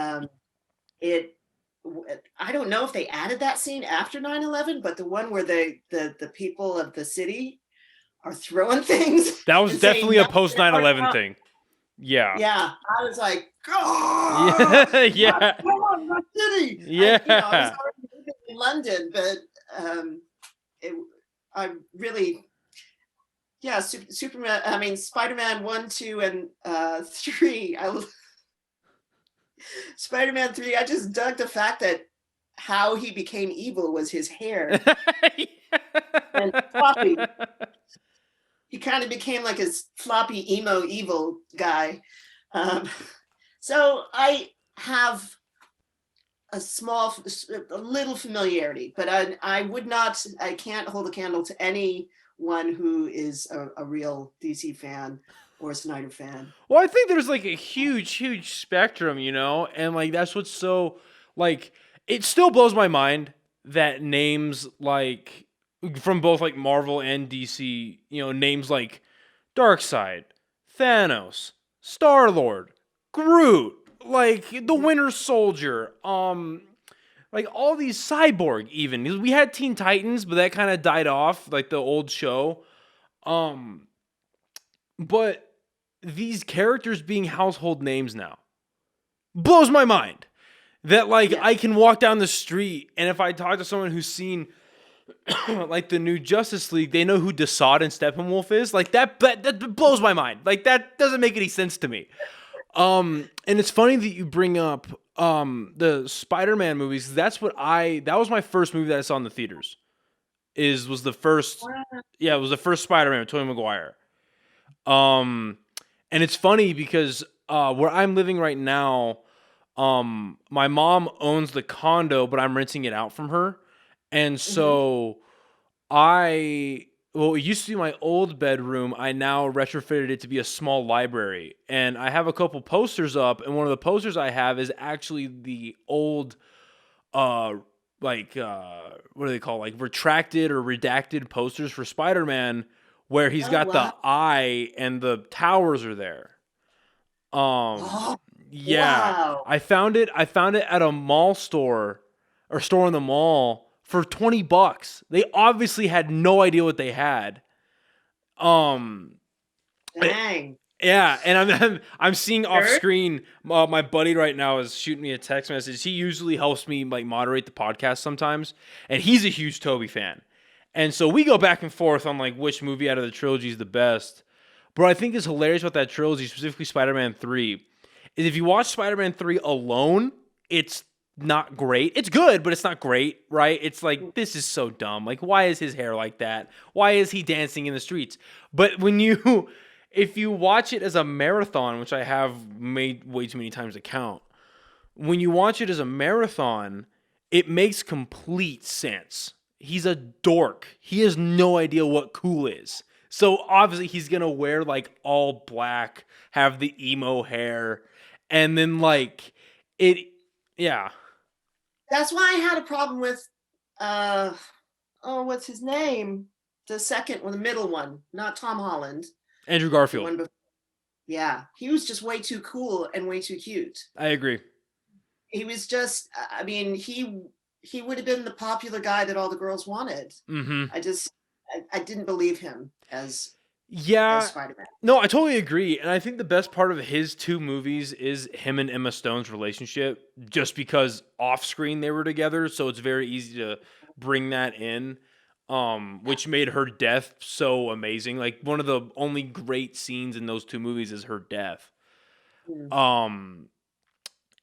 Speaker 2: I don't know if they added that scene after 9/11, but the one where the people of the city are throwing things.
Speaker 1: That was definitely a post 9/11 thing. Yeah.
Speaker 2: Yeah. I was like, oh,
Speaker 1: yeah.
Speaker 2: Come on, my city.
Speaker 1: Yeah.
Speaker 2: I was already living in London, but I really, yeah, Superman, I mean, Spider-Man 1, 2, and 3. Spider-Man 3, I just dug the fact that how he became evil was his hair. And floppy. He kind of became like a floppy emo evil guy. So I have a little familiarity, but I can't hold a candle to anyone who is a real DC fan or a Snyder fan.
Speaker 1: Well, I think there's like a huge spectrum, and like that's what's so like it still blows my mind that names like from both like Marvel and DC, names like Darkseid, Thanos, Star-Lord, Groot, like the Winter Soldier, like all these Cyborg even. We had Teen Titans, but that kind of died off, like the old show. But these characters being household names now blows my mind. That I can walk down the street and if I talk to someone who's seen like the new Justice League, they know who Desaad and Steppenwolf is. Like that blows my mind. Like that doesn't make any sense to me. And it's funny that you bring up the Spider-Man movies. That was my first movie that I saw in the theaters. It was the first Spider-Man with Tobey Maguire. And it's funny because where I'm living right now, my mom owns the condo, but I'm renting it out from her. And so it used to be my old bedroom. I now retrofitted it to be a small library. And I have a couple posters up, and one of the posters I have is actually the old what do they call, like retracted or redacted posters for Spider-Man where he's got the eye and the towers are there. Yeah.
Speaker 2: Wow.
Speaker 1: I found it at a mall store or store in the mall for $20. They obviously had no idea what they had.
Speaker 2: Dang.
Speaker 1: Yeah, and I'm seeing off screen. My buddy right now is shooting me a text message. He usually helps me like moderate the podcast sometimes, and he's a huge Tobey fan. And so we go back and forth on like which movie out of the trilogy is the best. But I think is hilarious about that trilogy, specifically Spider-Man 3, is if you watch Spider-Man 3 alone, it's not great. It's good, but it's not great, right? It's like, this is so dumb. Like, why is his hair like that? Why is he dancing in the streets? But if you watch it as a marathon, which I have made way too many times to count, when you watch it as a marathon, it makes complete sense. He's a dork. He has no idea what cool is. So obviously he's gonna wear like all black, have the emo hair, and then like it, yeah.
Speaker 2: That's why I had a problem with what's his name? The second one, the middle one, not Tom Holland.
Speaker 1: Andrew
Speaker 2: The
Speaker 1: Garfield.
Speaker 2: one before. Yeah, he was just way too cool and way too cute.
Speaker 1: I agree.
Speaker 2: He was just, I mean, he would have been the popular guy that all the girls wanted.
Speaker 1: Mm-hmm.
Speaker 2: I didn't believe him as
Speaker 1: Yeah.
Speaker 2: Spider-Man.
Speaker 1: No, I totally agree. And I think the best part of his two movies is him and Emma Stone's relationship, just because off screen they were together. So it's very easy to bring that in, which made her death so amazing. Like, one of the only great scenes in those two movies is her death.
Speaker 2: Mm.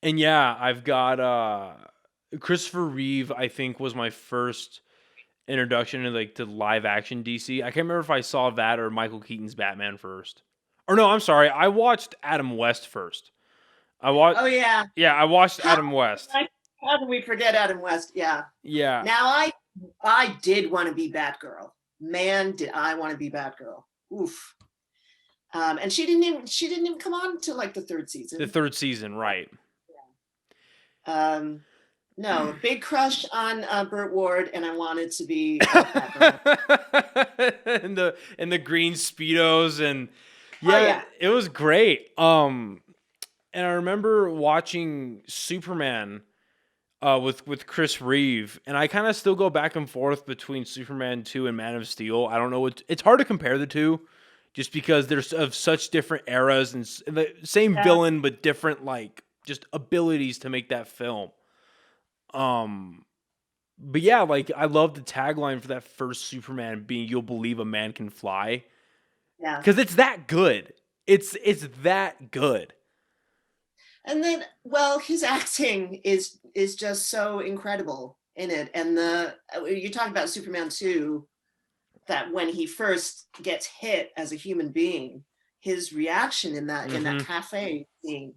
Speaker 1: And yeah, I've got Christopher Reeve, I think, was my first introduction to live action DC. I can't remember if I saw that or Michael Keaton's Batman first. Or no, I'm sorry. I watched Adam West first.
Speaker 2: Oh yeah.
Speaker 1: Yeah, I watched Adam West.
Speaker 2: How did we forget Adam West? Yeah.
Speaker 1: Yeah.
Speaker 2: Now I did want to be Batgirl. Man, did I want to be Batgirl. Oof. And she didn't even come on to like the third season.
Speaker 1: The third season, right.
Speaker 2: Yeah. No, big crush on Burt Ward, and I wanted to be Batgirl.
Speaker 1: and the green Speedos, and yeah, it was great. And I remember watching Superman with Chris Reeve, and I kind of still go back and forth between Superman 2 and Man of Steel. I don't know it's hard to compare the two, just because they're of such different eras and the same villain but different like just abilities to make that film. But yeah, like, I love the tagline for that first Superman being "You'll believe a man can fly."
Speaker 2: Yeah,
Speaker 1: because it's that good. It's that good.
Speaker 2: And then, well, his acting is just so incredible in it. And you're talking about Superman 2, that when he first gets hit as a human being, his reaction in that cafe scene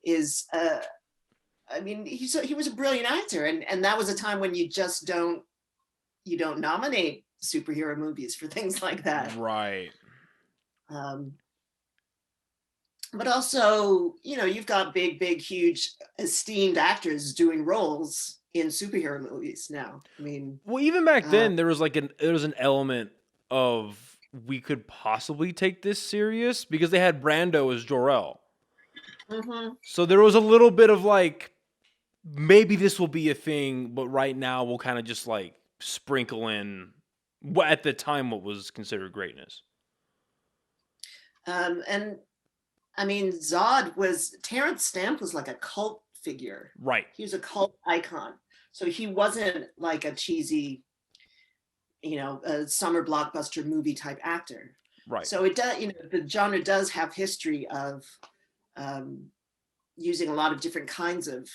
Speaker 2: is I mean, he was a brilliant actor, and that was a time when you just don't nominate superhero movies for things like that,
Speaker 1: right?
Speaker 2: But also, you've got big, huge, esteemed actors doing roles in superhero movies now. I mean,
Speaker 1: well, even back then, there was an element of, we could possibly take this serious, because they had Brando as Jor-El.
Speaker 2: Mm-hmm.
Speaker 1: So there was a little bit of like, maybe this will be a thing, but right now we'll kind of just like sprinkle in at the time what was considered greatness.
Speaker 2: And I mean, Terrence Stamp was like a cult figure.
Speaker 1: Right.
Speaker 2: He was a cult icon. So he wasn't like a cheesy, a summer blockbuster movie type actor.
Speaker 1: Right.
Speaker 2: So it does, the genre does have history of using a lot of different kinds of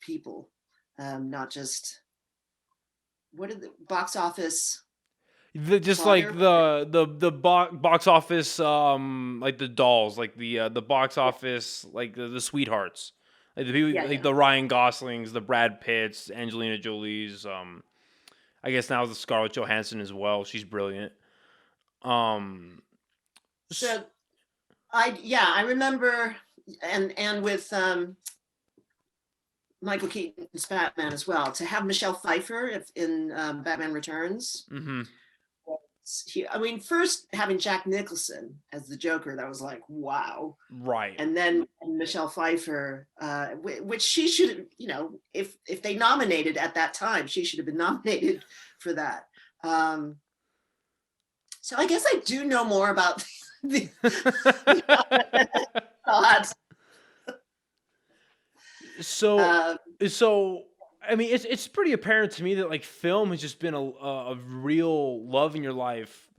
Speaker 2: people, not just, what did the box office?
Speaker 1: Like the box office, like the dolls, like the box office, like the sweethearts, like the people, the Ryan Goslings, the Brad Pitts, Angelina Jolie's. I guess now the Scarlett Johansson as well. She's brilliant.
Speaker 2: So, I remember, and with Michael Keaton's Batman as well, to have Michelle Pfeiffer in Batman Returns.
Speaker 1: Mm-hmm.
Speaker 2: First having Jack Nicholson as the Joker, that was like, wow.
Speaker 1: Right.
Speaker 2: And then Michelle Pfeiffer, which she should, if they nominated at that time, she should have been nominated for that. So I guess I do know more about the thoughts.
Speaker 1: So I mean, it's pretty apparent to me that like film has just been a real love in your life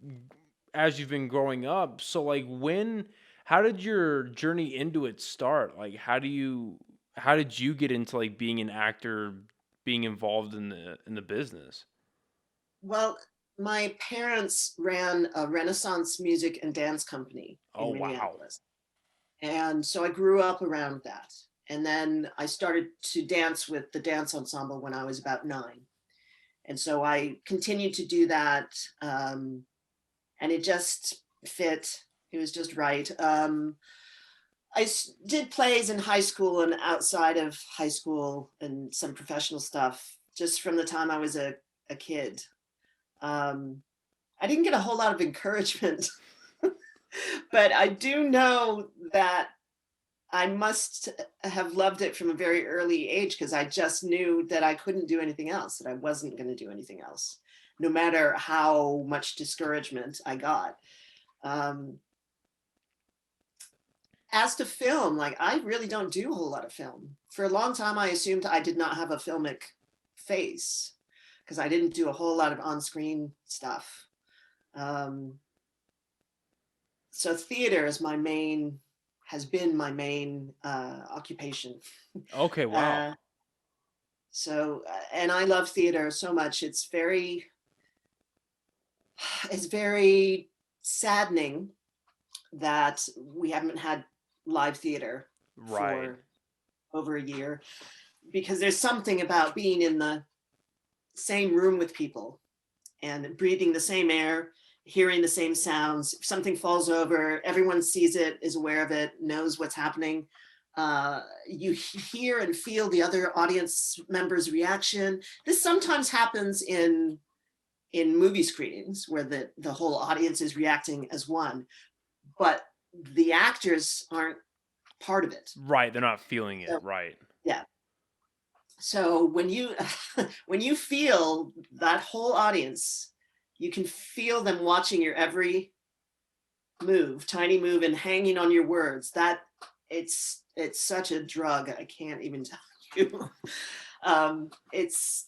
Speaker 1: as you've been growing up. So like, how did your journey into it start? Like, how how did you get into like being an actor, being involved in the business?
Speaker 2: Well, my parents ran a Renaissance music and dance company
Speaker 1: Oh
Speaker 2: in
Speaker 1: wow.
Speaker 2: Minneapolis. And so I grew up around that. And then I started to dance with the dance ensemble when I was about 9. And so I continued to do that. And it just fit. It was just right. I did plays in high school and outside of high school and some professional stuff just from the time I was a kid. Um, I didn't get a whole lot of encouragement, but I do know that I must have loved it from a very early age because I just knew that I couldn't do anything else, that I wasn't going to do anything else, no matter how much discouragement I got. Um, as to film, like I really don't do a whole lot of film. For a long time, I assumed I did not have a filmic face because I didn't do a whole lot of on-screen stuff. Um, so theater is my main, has been my main occupation.
Speaker 1: Okay, wow.
Speaker 2: Uh, and I love theater so much. It's very saddening that we haven't had live theater
Speaker 1: Right.
Speaker 2: for over a year because there's something about being in the same room with people and breathing the same air, hearing the same sounds. If something falls over, everyone sees it, is aware of it, knows what's happening. You hear and feel the other audience members' reaction. This sometimes happens in movie screenings where the whole audience is reacting as one, but the actors aren't part of it.
Speaker 1: Right, they're not feeling it,
Speaker 2: So,
Speaker 1: right.
Speaker 2: yeah. So when you when you feel that whole audience, you can feel them watching your every move, tiny move, and hanging on your words. That it's such a drug. I can't even tell you. It's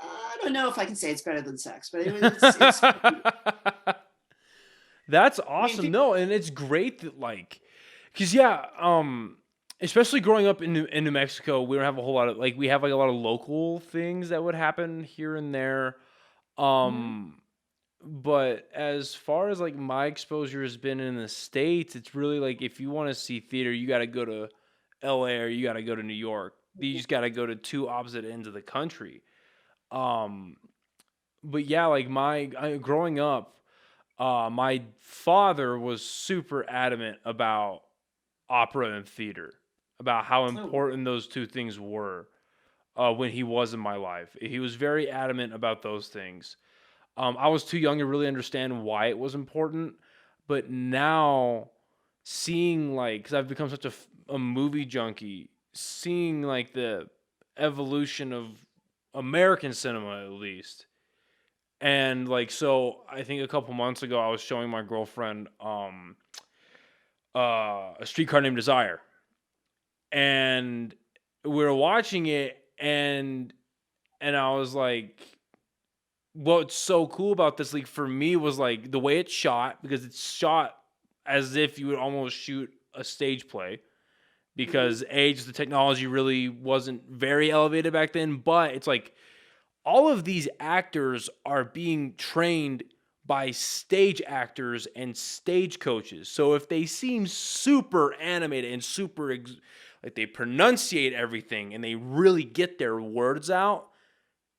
Speaker 2: I don't know if I can say it's better than sex, but it's.
Speaker 1: That's
Speaker 2: I mean,
Speaker 1: awesome.
Speaker 2: people.
Speaker 1: No, and it's great that like, cause yeah, especially growing up in New Mexico, we don't have a whole lot of like we have like a lot of local things that would happen here and there.
Speaker 2: Mhm.
Speaker 1: Um, but as far as like my exposure has been in the States, it's really like if you want to see theater, you got to go to LA or you got to go to New York. You just got to go to two opposite ends of the country. Um, but yeah, like growing up, my father was super adamant about opera and theater, about how
Speaker 2: Oh,
Speaker 1: important those two things were when he was in my life. He was very adamant about those things. I was too young to really understand why it was important, but now seeing like, because I've become such a movie junkie, seeing like the evolution of American cinema at least. And like so I think a couple months ago I was showing my girlfriend a streetcar named Desire. And we were watching it and I was like what's so cool about this like for me was like the way it's shot because it's shot as if you would almost shoot a stage play
Speaker 2: mhm.
Speaker 1: because age the technology really wasn't very elevated back then, but it's like all of these actors are being trained by stage actors and stage coaches. So if they seem super animated and like they pronunciate everything and they really get their words out,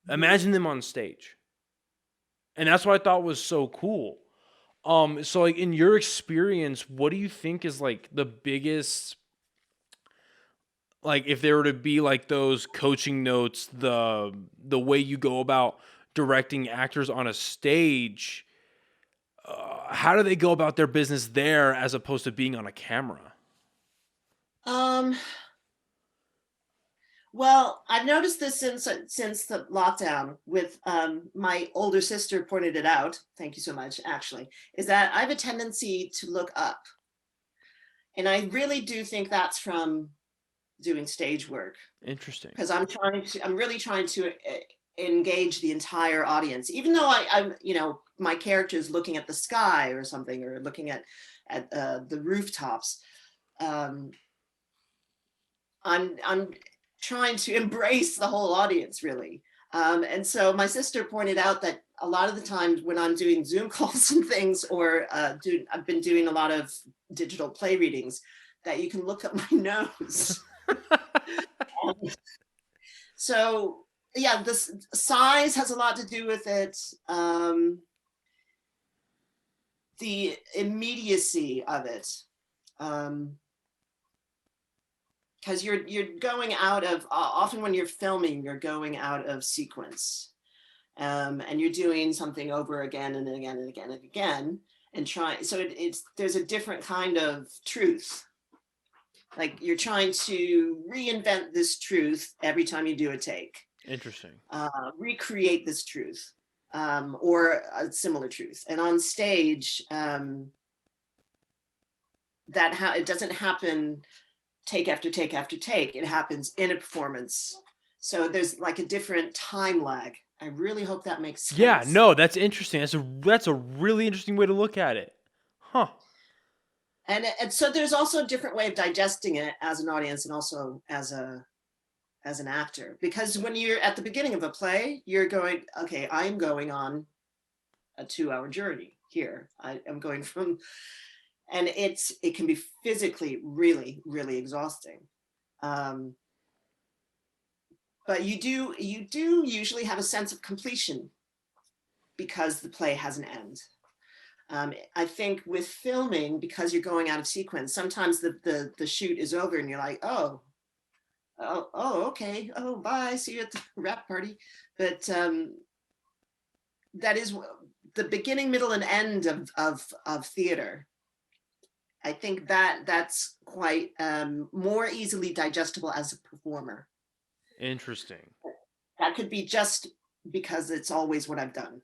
Speaker 2: Mhm.
Speaker 1: imagine them on stage. And that's what I thought was so cool. So like in your experience, what do you think is like the biggest like if there were to be like those coaching notes, the way you go about directing actors on a stage, how do they go about their business there as opposed to being on a camera?
Speaker 2: Um, Well, I've noticed this since the lockdown. With my older sister pointed it out. Thank you so much. Actually, is that I have a tendency to look up, and I really do think that's from doing stage work
Speaker 1: Interesting.
Speaker 2: because I'm really trying to engage the entire audience, even though I'm my character is looking at the sky or something or looking at the rooftops. Um, I'm trying to embrace the whole audience, really. And so my sister pointed out that a lot of the times when I'm doing Zoom calls and things, or I've been doing a lot of digital play readings, that you can look at my nose. So yeah, this size has a lot to do with it. The immediacy of it. Because you're going out of, often when you're filming, you're going out of sequence, and you're doing something over again and again and again and again, and trying. So it's there's a different kind of truth. Like you're trying to reinvent this truth every time you do a take.
Speaker 1: Interesting.
Speaker 2: Recreate this truth, or a similar truth, and on stage, it doesn't happen take after take after take. It happens in a performance. So there's like a different time lag. I really hope that makes sense.
Speaker 1: Yeah, no, that's interesting. That's a really interesting way to look at it. Huh.
Speaker 2: And so there's also a different way of digesting it as an audience and also as an actor. Because when you're at the beginning of a play, you're going, okay, I'm going on a 2-hour journey here. I am going from, and it can be physically really, really exhausting. But you do usually have a sense of completion because the play has an end. I think with filming, because you're going out of sequence, sometimes the shoot is over and you're like, oh, okay, oh, bye, see you at the wrap party. But that is the beginning, middle, and end of theater. I think that's quite more easily digestible as a performer.
Speaker 1: Interesting.
Speaker 2: That could be just because it's always what I've done.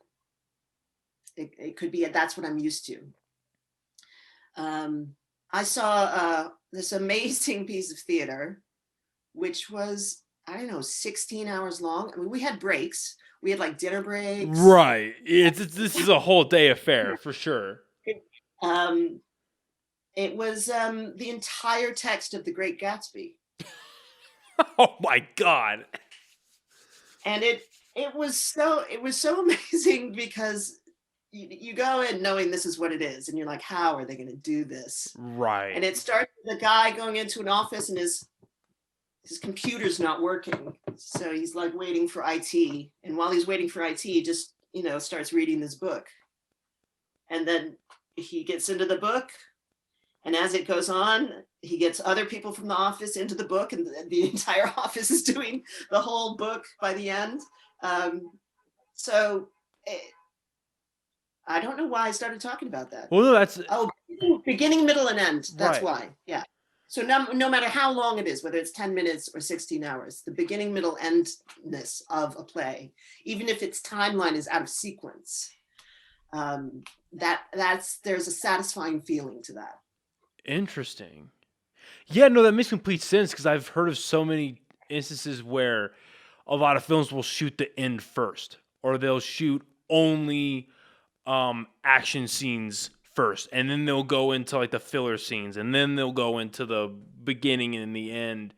Speaker 2: It could be that's what I'm used to. I saw this amazing piece of theater, which was, I don't know, 16 hours long. I mean, we had breaks. We had like dinner breaks.
Speaker 1: Right. This is a whole day affair for sure.
Speaker 2: It was the entire text of The Great Gatsby.
Speaker 1: Oh my God.
Speaker 2: And it was so amazing because you go in knowing this is what it is, and you're like, how are they going to do this?
Speaker 1: Right.
Speaker 2: And it starts with a guy going into an office and his computer's not working, so he's like waiting for IT, and while he's waiting for IT, he just starts reading this book, and then he gets into the book, and as it goes on, he gets other people from the office into the book, and the entire office is doing the whole book by the end. I don't know why I started talking about that.
Speaker 1: Well, no, that's
Speaker 2: beginning, middle, and end. That's
Speaker 1: right.
Speaker 2: Why. Yeah. So no matter how long it is, whether it's 10 minutes or 16 hours, the beginning, middle, endness of a play, even if its timeline is out of sequence, there's a satisfying feeling to that.
Speaker 1: Interesting. Yeah, no, that makes complete sense because I've heard of so many instances where a lot of films will shoot the end first, or they'll shoot only action scenes first, and then they'll go into like the filler scenes, and then they'll go into the beginning and the end.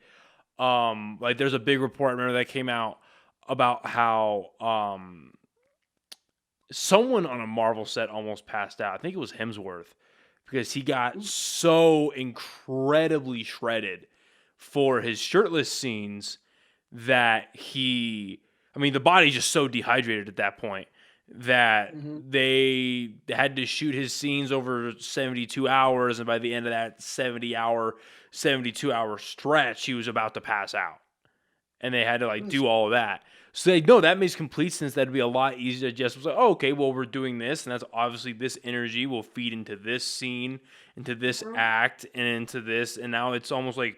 Speaker 1: Like there's a big report I remember that came out about how someone on a Marvel set almost passed out. I think it was Hemsworth, because he got so incredibly shredded for his shirtless scenes that the body's just so dehydrated at that point that they had to shoot his scenes over 72 hours. And by the end of that 72 hour stretch, he was about to pass out. And they had to do all of that. So no, that makes complete sense. That'd be a lot easier to just say, oh, okay, well, we're doing this, and that's obviously this energy will feed into this scene, into this act, and into this, and now it's almost like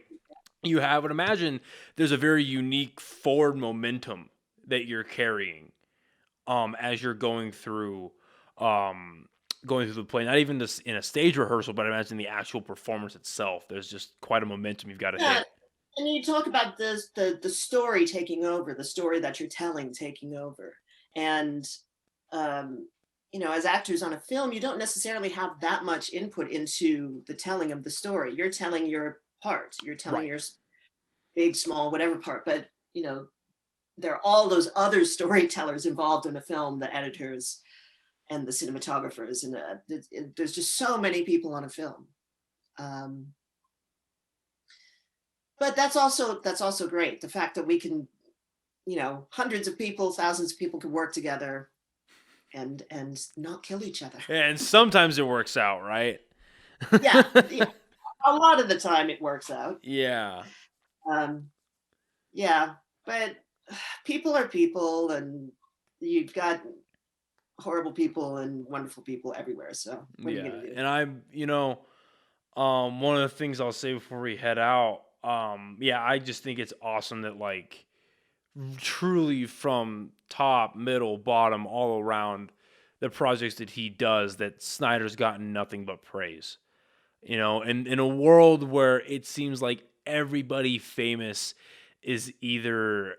Speaker 1: you have it. Imagine there's a very unique forward momentum that you're carrying as you're going through the play. Not even this in a stage rehearsal, but I imagine the actual performance itself. There's just quite a momentum you've got to hit.
Speaker 2: And you talk about the story taking over, the story that you're telling taking over. And, as actors on a film, you don't necessarily have that much input into the telling of the story. You're telling your part. You're telling big, small, whatever part, but there are all those other storytellers involved in the film, the editors and the cinematographers, and there's just so many people on a film. But that's also great. The fact that we can, hundreds of people, thousands of people can work together and not kill each other.
Speaker 1: And sometimes it works out, right?
Speaker 2: Yeah. A lot of the time it works out.
Speaker 1: Yeah.
Speaker 2: Yeah, but people are people, and you've got horrible people and wonderful people everywhere. So what are you gonna do?
Speaker 1: And one of the things I'll say before we head out, I just think it's awesome that like truly from top, middle, bottom, all around the projects that he does, that Snyder's gotten nothing but praise. And in a world where it seems like everybody famous is either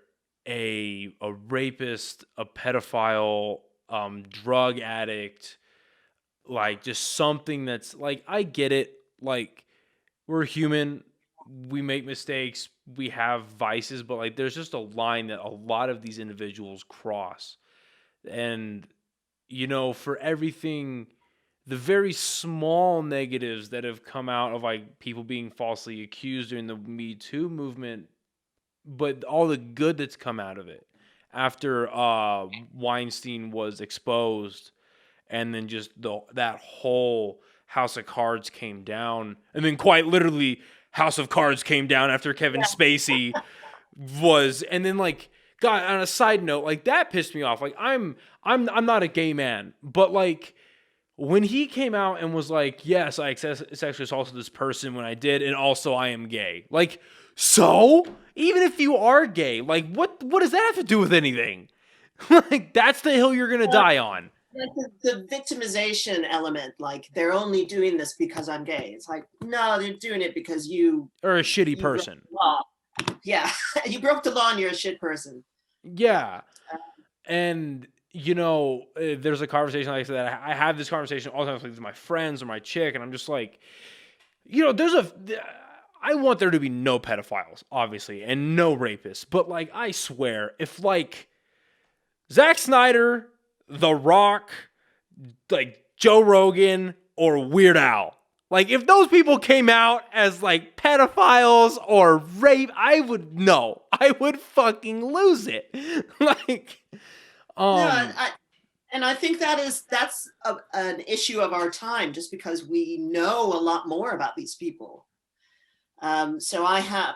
Speaker 1: a rapist, a pedophile, drug addict, like just something that's like, I get it. Like, we're human, we make mistakes, we have vices, but like there's just a line that a lot of these individuals cross. And for everything, the very small negatives that have come out of like people being falsely accused during the Me Too movement, but all the good that's come out of it after Weinstein was exposed, and then just that whole House of Cards came down, and then quite literally House of Cards came down after Kevin Spacey was, and then like, God, on a side note, like that pissed me off. Like I'm not a gay man, but like when he came out and was like, yes, I sexually assaulted this person when I did, and also I am gay. Like, so even if you are gay, like what does that have to do with anything? Like that's the hill you're gonna die on.
Speaker 2: The victimization element, like they're only doing this because I'm gay. It's like, no, they're doing it because you
Speaker 1: are a shitty person.
Speaker 2: Yeah, you broke the law and you're a shit person.
Speaker 1: Yeah, and there's a conversation like that. I have this conversation all the time with my friends or my chick, and I'm just like, I want there to be no pedophiles, obviously, and no rapists. But like, I swear, if like Zack Snyder, The Rock, like Joe Rogan, or Weird Al, like if those people came out as like pedophiles or rape, I would fucking lose it. Like,
Speaker 2: and I think that's an issue of our time, just because we know a lot more about these people. So I have,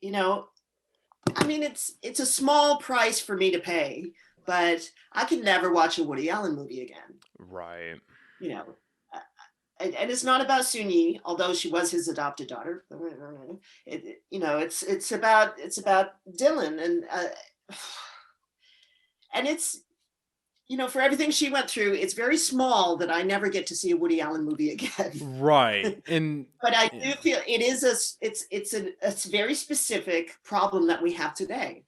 Speaker 2: I mean, it's a small price for me to pay, but I could never watch a Woody Allen movie again.
Speaker 1: Right.
Speaker 2: And it's not about Sun-Yi, although she was his adopted daughter. It's about Dylan, and it's, for everything she went through, it's very small that I never get to see a Woody Allen movie again.
Speaker 1: Right.
Speaker 2: But I do feel it is it's a very specific problem that we have today.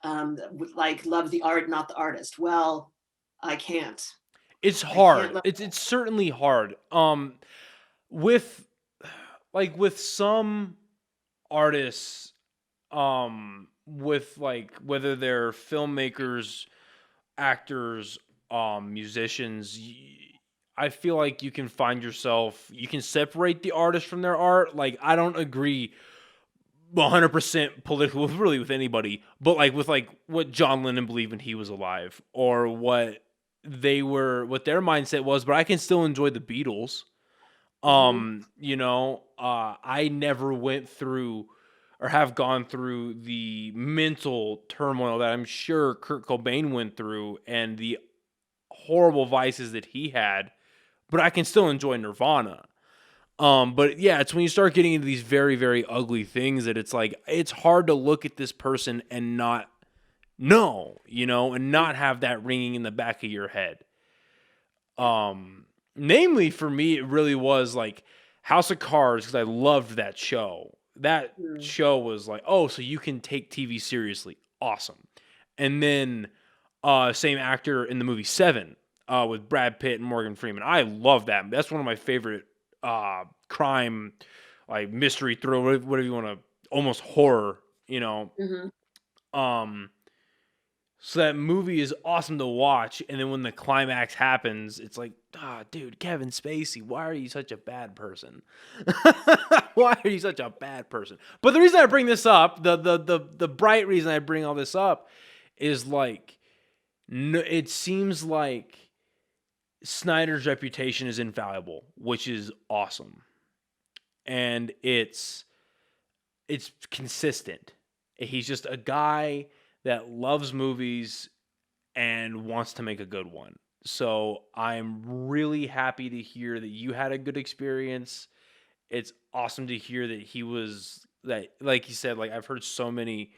Speaker 2: Like, love the art, not the artist. Well, I can't.
Speaker 1: It's hard. It's certainly hard. With some artists, with like whether they're filmmakers, actors, musicians, I feel like you can separate the artist from their art. Like, I don't agree 100% politically with anybody, but like with like what John Lennon believed when he was alive, or what their mindset was, but I can still enjoy the Beatles. I never went through or have gone through the mental turmoil that I'm sure Kurt Cobain went through and the horrible vices that he had, but I can still enjoy Nirvana. But yeah, it's when you start getting into these very, very ugly things that it's like, it's hard to look at this person and not know, and not have that ringing in the back of your head. Namely for me, it really was like House of Cards, because I loved that show. That show was like, oh, so you can take TV seriously. Awesome. And then same actor in the movie Seven with Brad Pitt and Morgan Freeman. I love that. That's one of my favorite crime, like mystery thriller, whatever you want to almost horror,
Speaker 2: Hmm.
Speaker 1: Um, so that movie is awesome to watch, and then when the climax happens, it's like, dude, Kevin Spacey, why are you such a bad person? Why are you such a bad person? But the reason I bring this up, the bright reason I bring all this up, is like, no, it seems like Snyder's reputation is infallible, which is awesome, and it's consistent. He's just a guy that loves movies and wants to make a good one. So I'm really happy to hear that you had a good experience. It's awesome to hear that like you said, like I've heard so many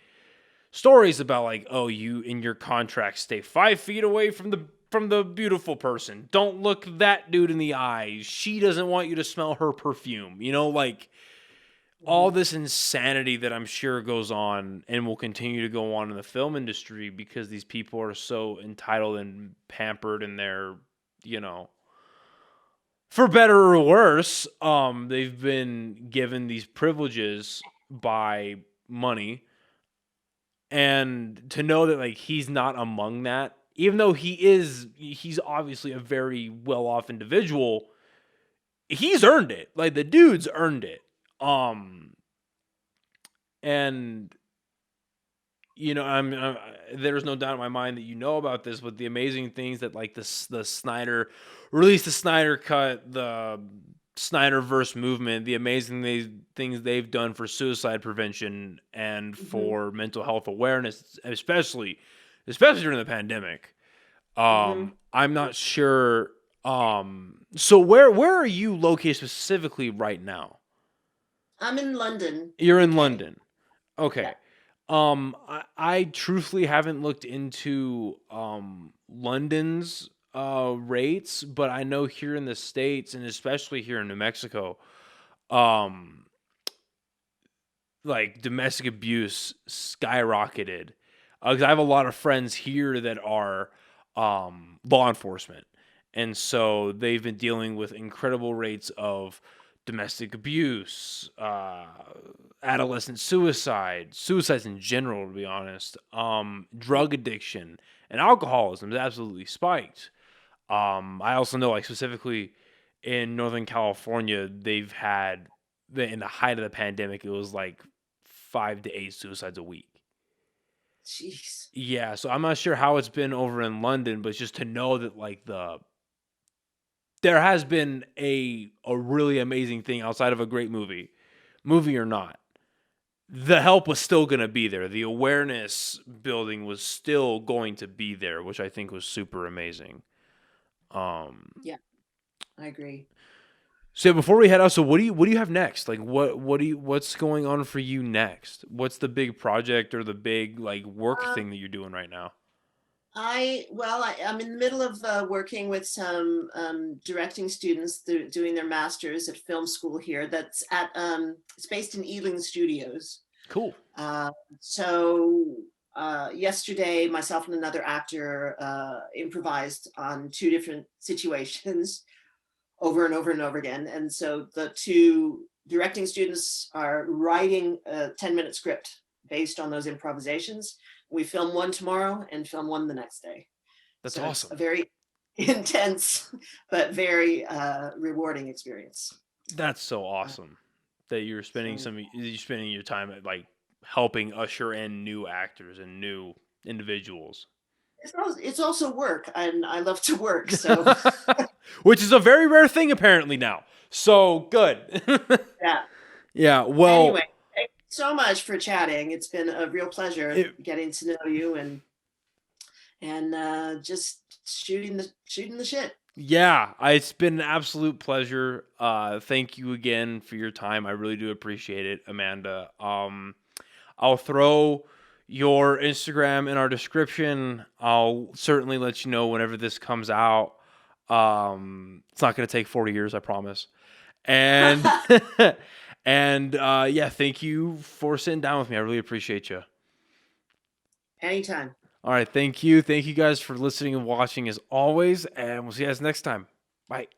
Speaker 1: stories about like, oh, you in your contract stay 5 feet away from the beautiful person. Don't look that dude in the eyes. She doesn't want you to smell her perfume. Like all this insanity that I'm sure goes on and will continue to go on in the film industry because these people are so entitled and pampered and they're, for better or worse, they've been given these privileges by money. And to know that like he's not among that, even though he's obviously a very well-off individual, he's earned it. Like the dude's earned it. And there's no doubt in my mind that you know about this, but the amazing things that like the Snyder released, the Snyder cut, the Snyderverse movement, the amazing things they've done for suicide prevention and for mental health awareness, especially during the pandemic. I'm not sure. So where are you located specifically right now?
Speaker 2: I'm in London.
Speaker 1: You're in
Speaker 2: UK.
Speaker 1: London. Okay.
Speaker 2: Yeah.
Speaker 1: I truthfully haven't looked into London's rates, but I know here in the States and especially here in New Mexico, um like domestic abuse skyrocketed. 'Cause I have a lot of friends here that are law enforcement. And so they've been dealing with incredible rates of domestic abuse, adolescent suicides in general, to be honest, drug addiction, and alcoholism is absolutely spiked. I also know, like specifically in Northern California, they've had in the height of the pandemic, it was like 5 to 8 suicides a week.
Speaker 2: Jeez.
Speaker 1: Yeah, so I'm not sure how it's been over in London, but just to know that like there has been a really amazing thing outside of a great movie or not. The help was still going to be there. The awareness building was still going to be there, which I think was super amazing.
Speaker 2: Yeah, I agree.
Speaker 1: So before we head out, so what do you have next? Like what's going on for you next? What's the big project or the big like work thing that you're doing right now?
Speaker 2: I'm in the middle of working with some directing students doing their masters at film school here. It's based in Ealing Studios.
Speaker 1: Cool.
Speaker 2: So yesterday, myself and another actor improvised on 2 different situations over and over and over again. And so the 2 directing students are writing a 10-minute script based on those improvisations. We film one tomorrow and film one the next day.
Speaker 1: That's
Speaker 2: so
Speaker 1: awesome.
Speaker 2: It's a very intense but very rewarding experience.
Speaker 1: That's so awesome that you're spending your time at like helping usher in new actors and new individuals.
Speaker 2: It's also work, and I love to work, so
Speaker 1: which is a very rare thing apparently now. So good.
Speaker 2: yeah.
Speaker 1: Yeah. Well.
Speaker 2: Anyway, thank you so much for chatting. It's been a real pleasure getting to know you and just shooting the shit.
Speaker 1: Yeah, it's been an absolute pleasure. Thank you again for your time. I really do appreciate it, Amanda. I'll throw your Instagram in our description. I'll certainly let you know whenever this comes out. It's not going to take 40 years, I promise. And and yeah, thank you for sitting down with me. I really appreciate you.
Speaker 2: Anytime.
Speaker 1: All right, thank you. Thank you guys for listening and watching as always, and we'll see you guys next time. Bye.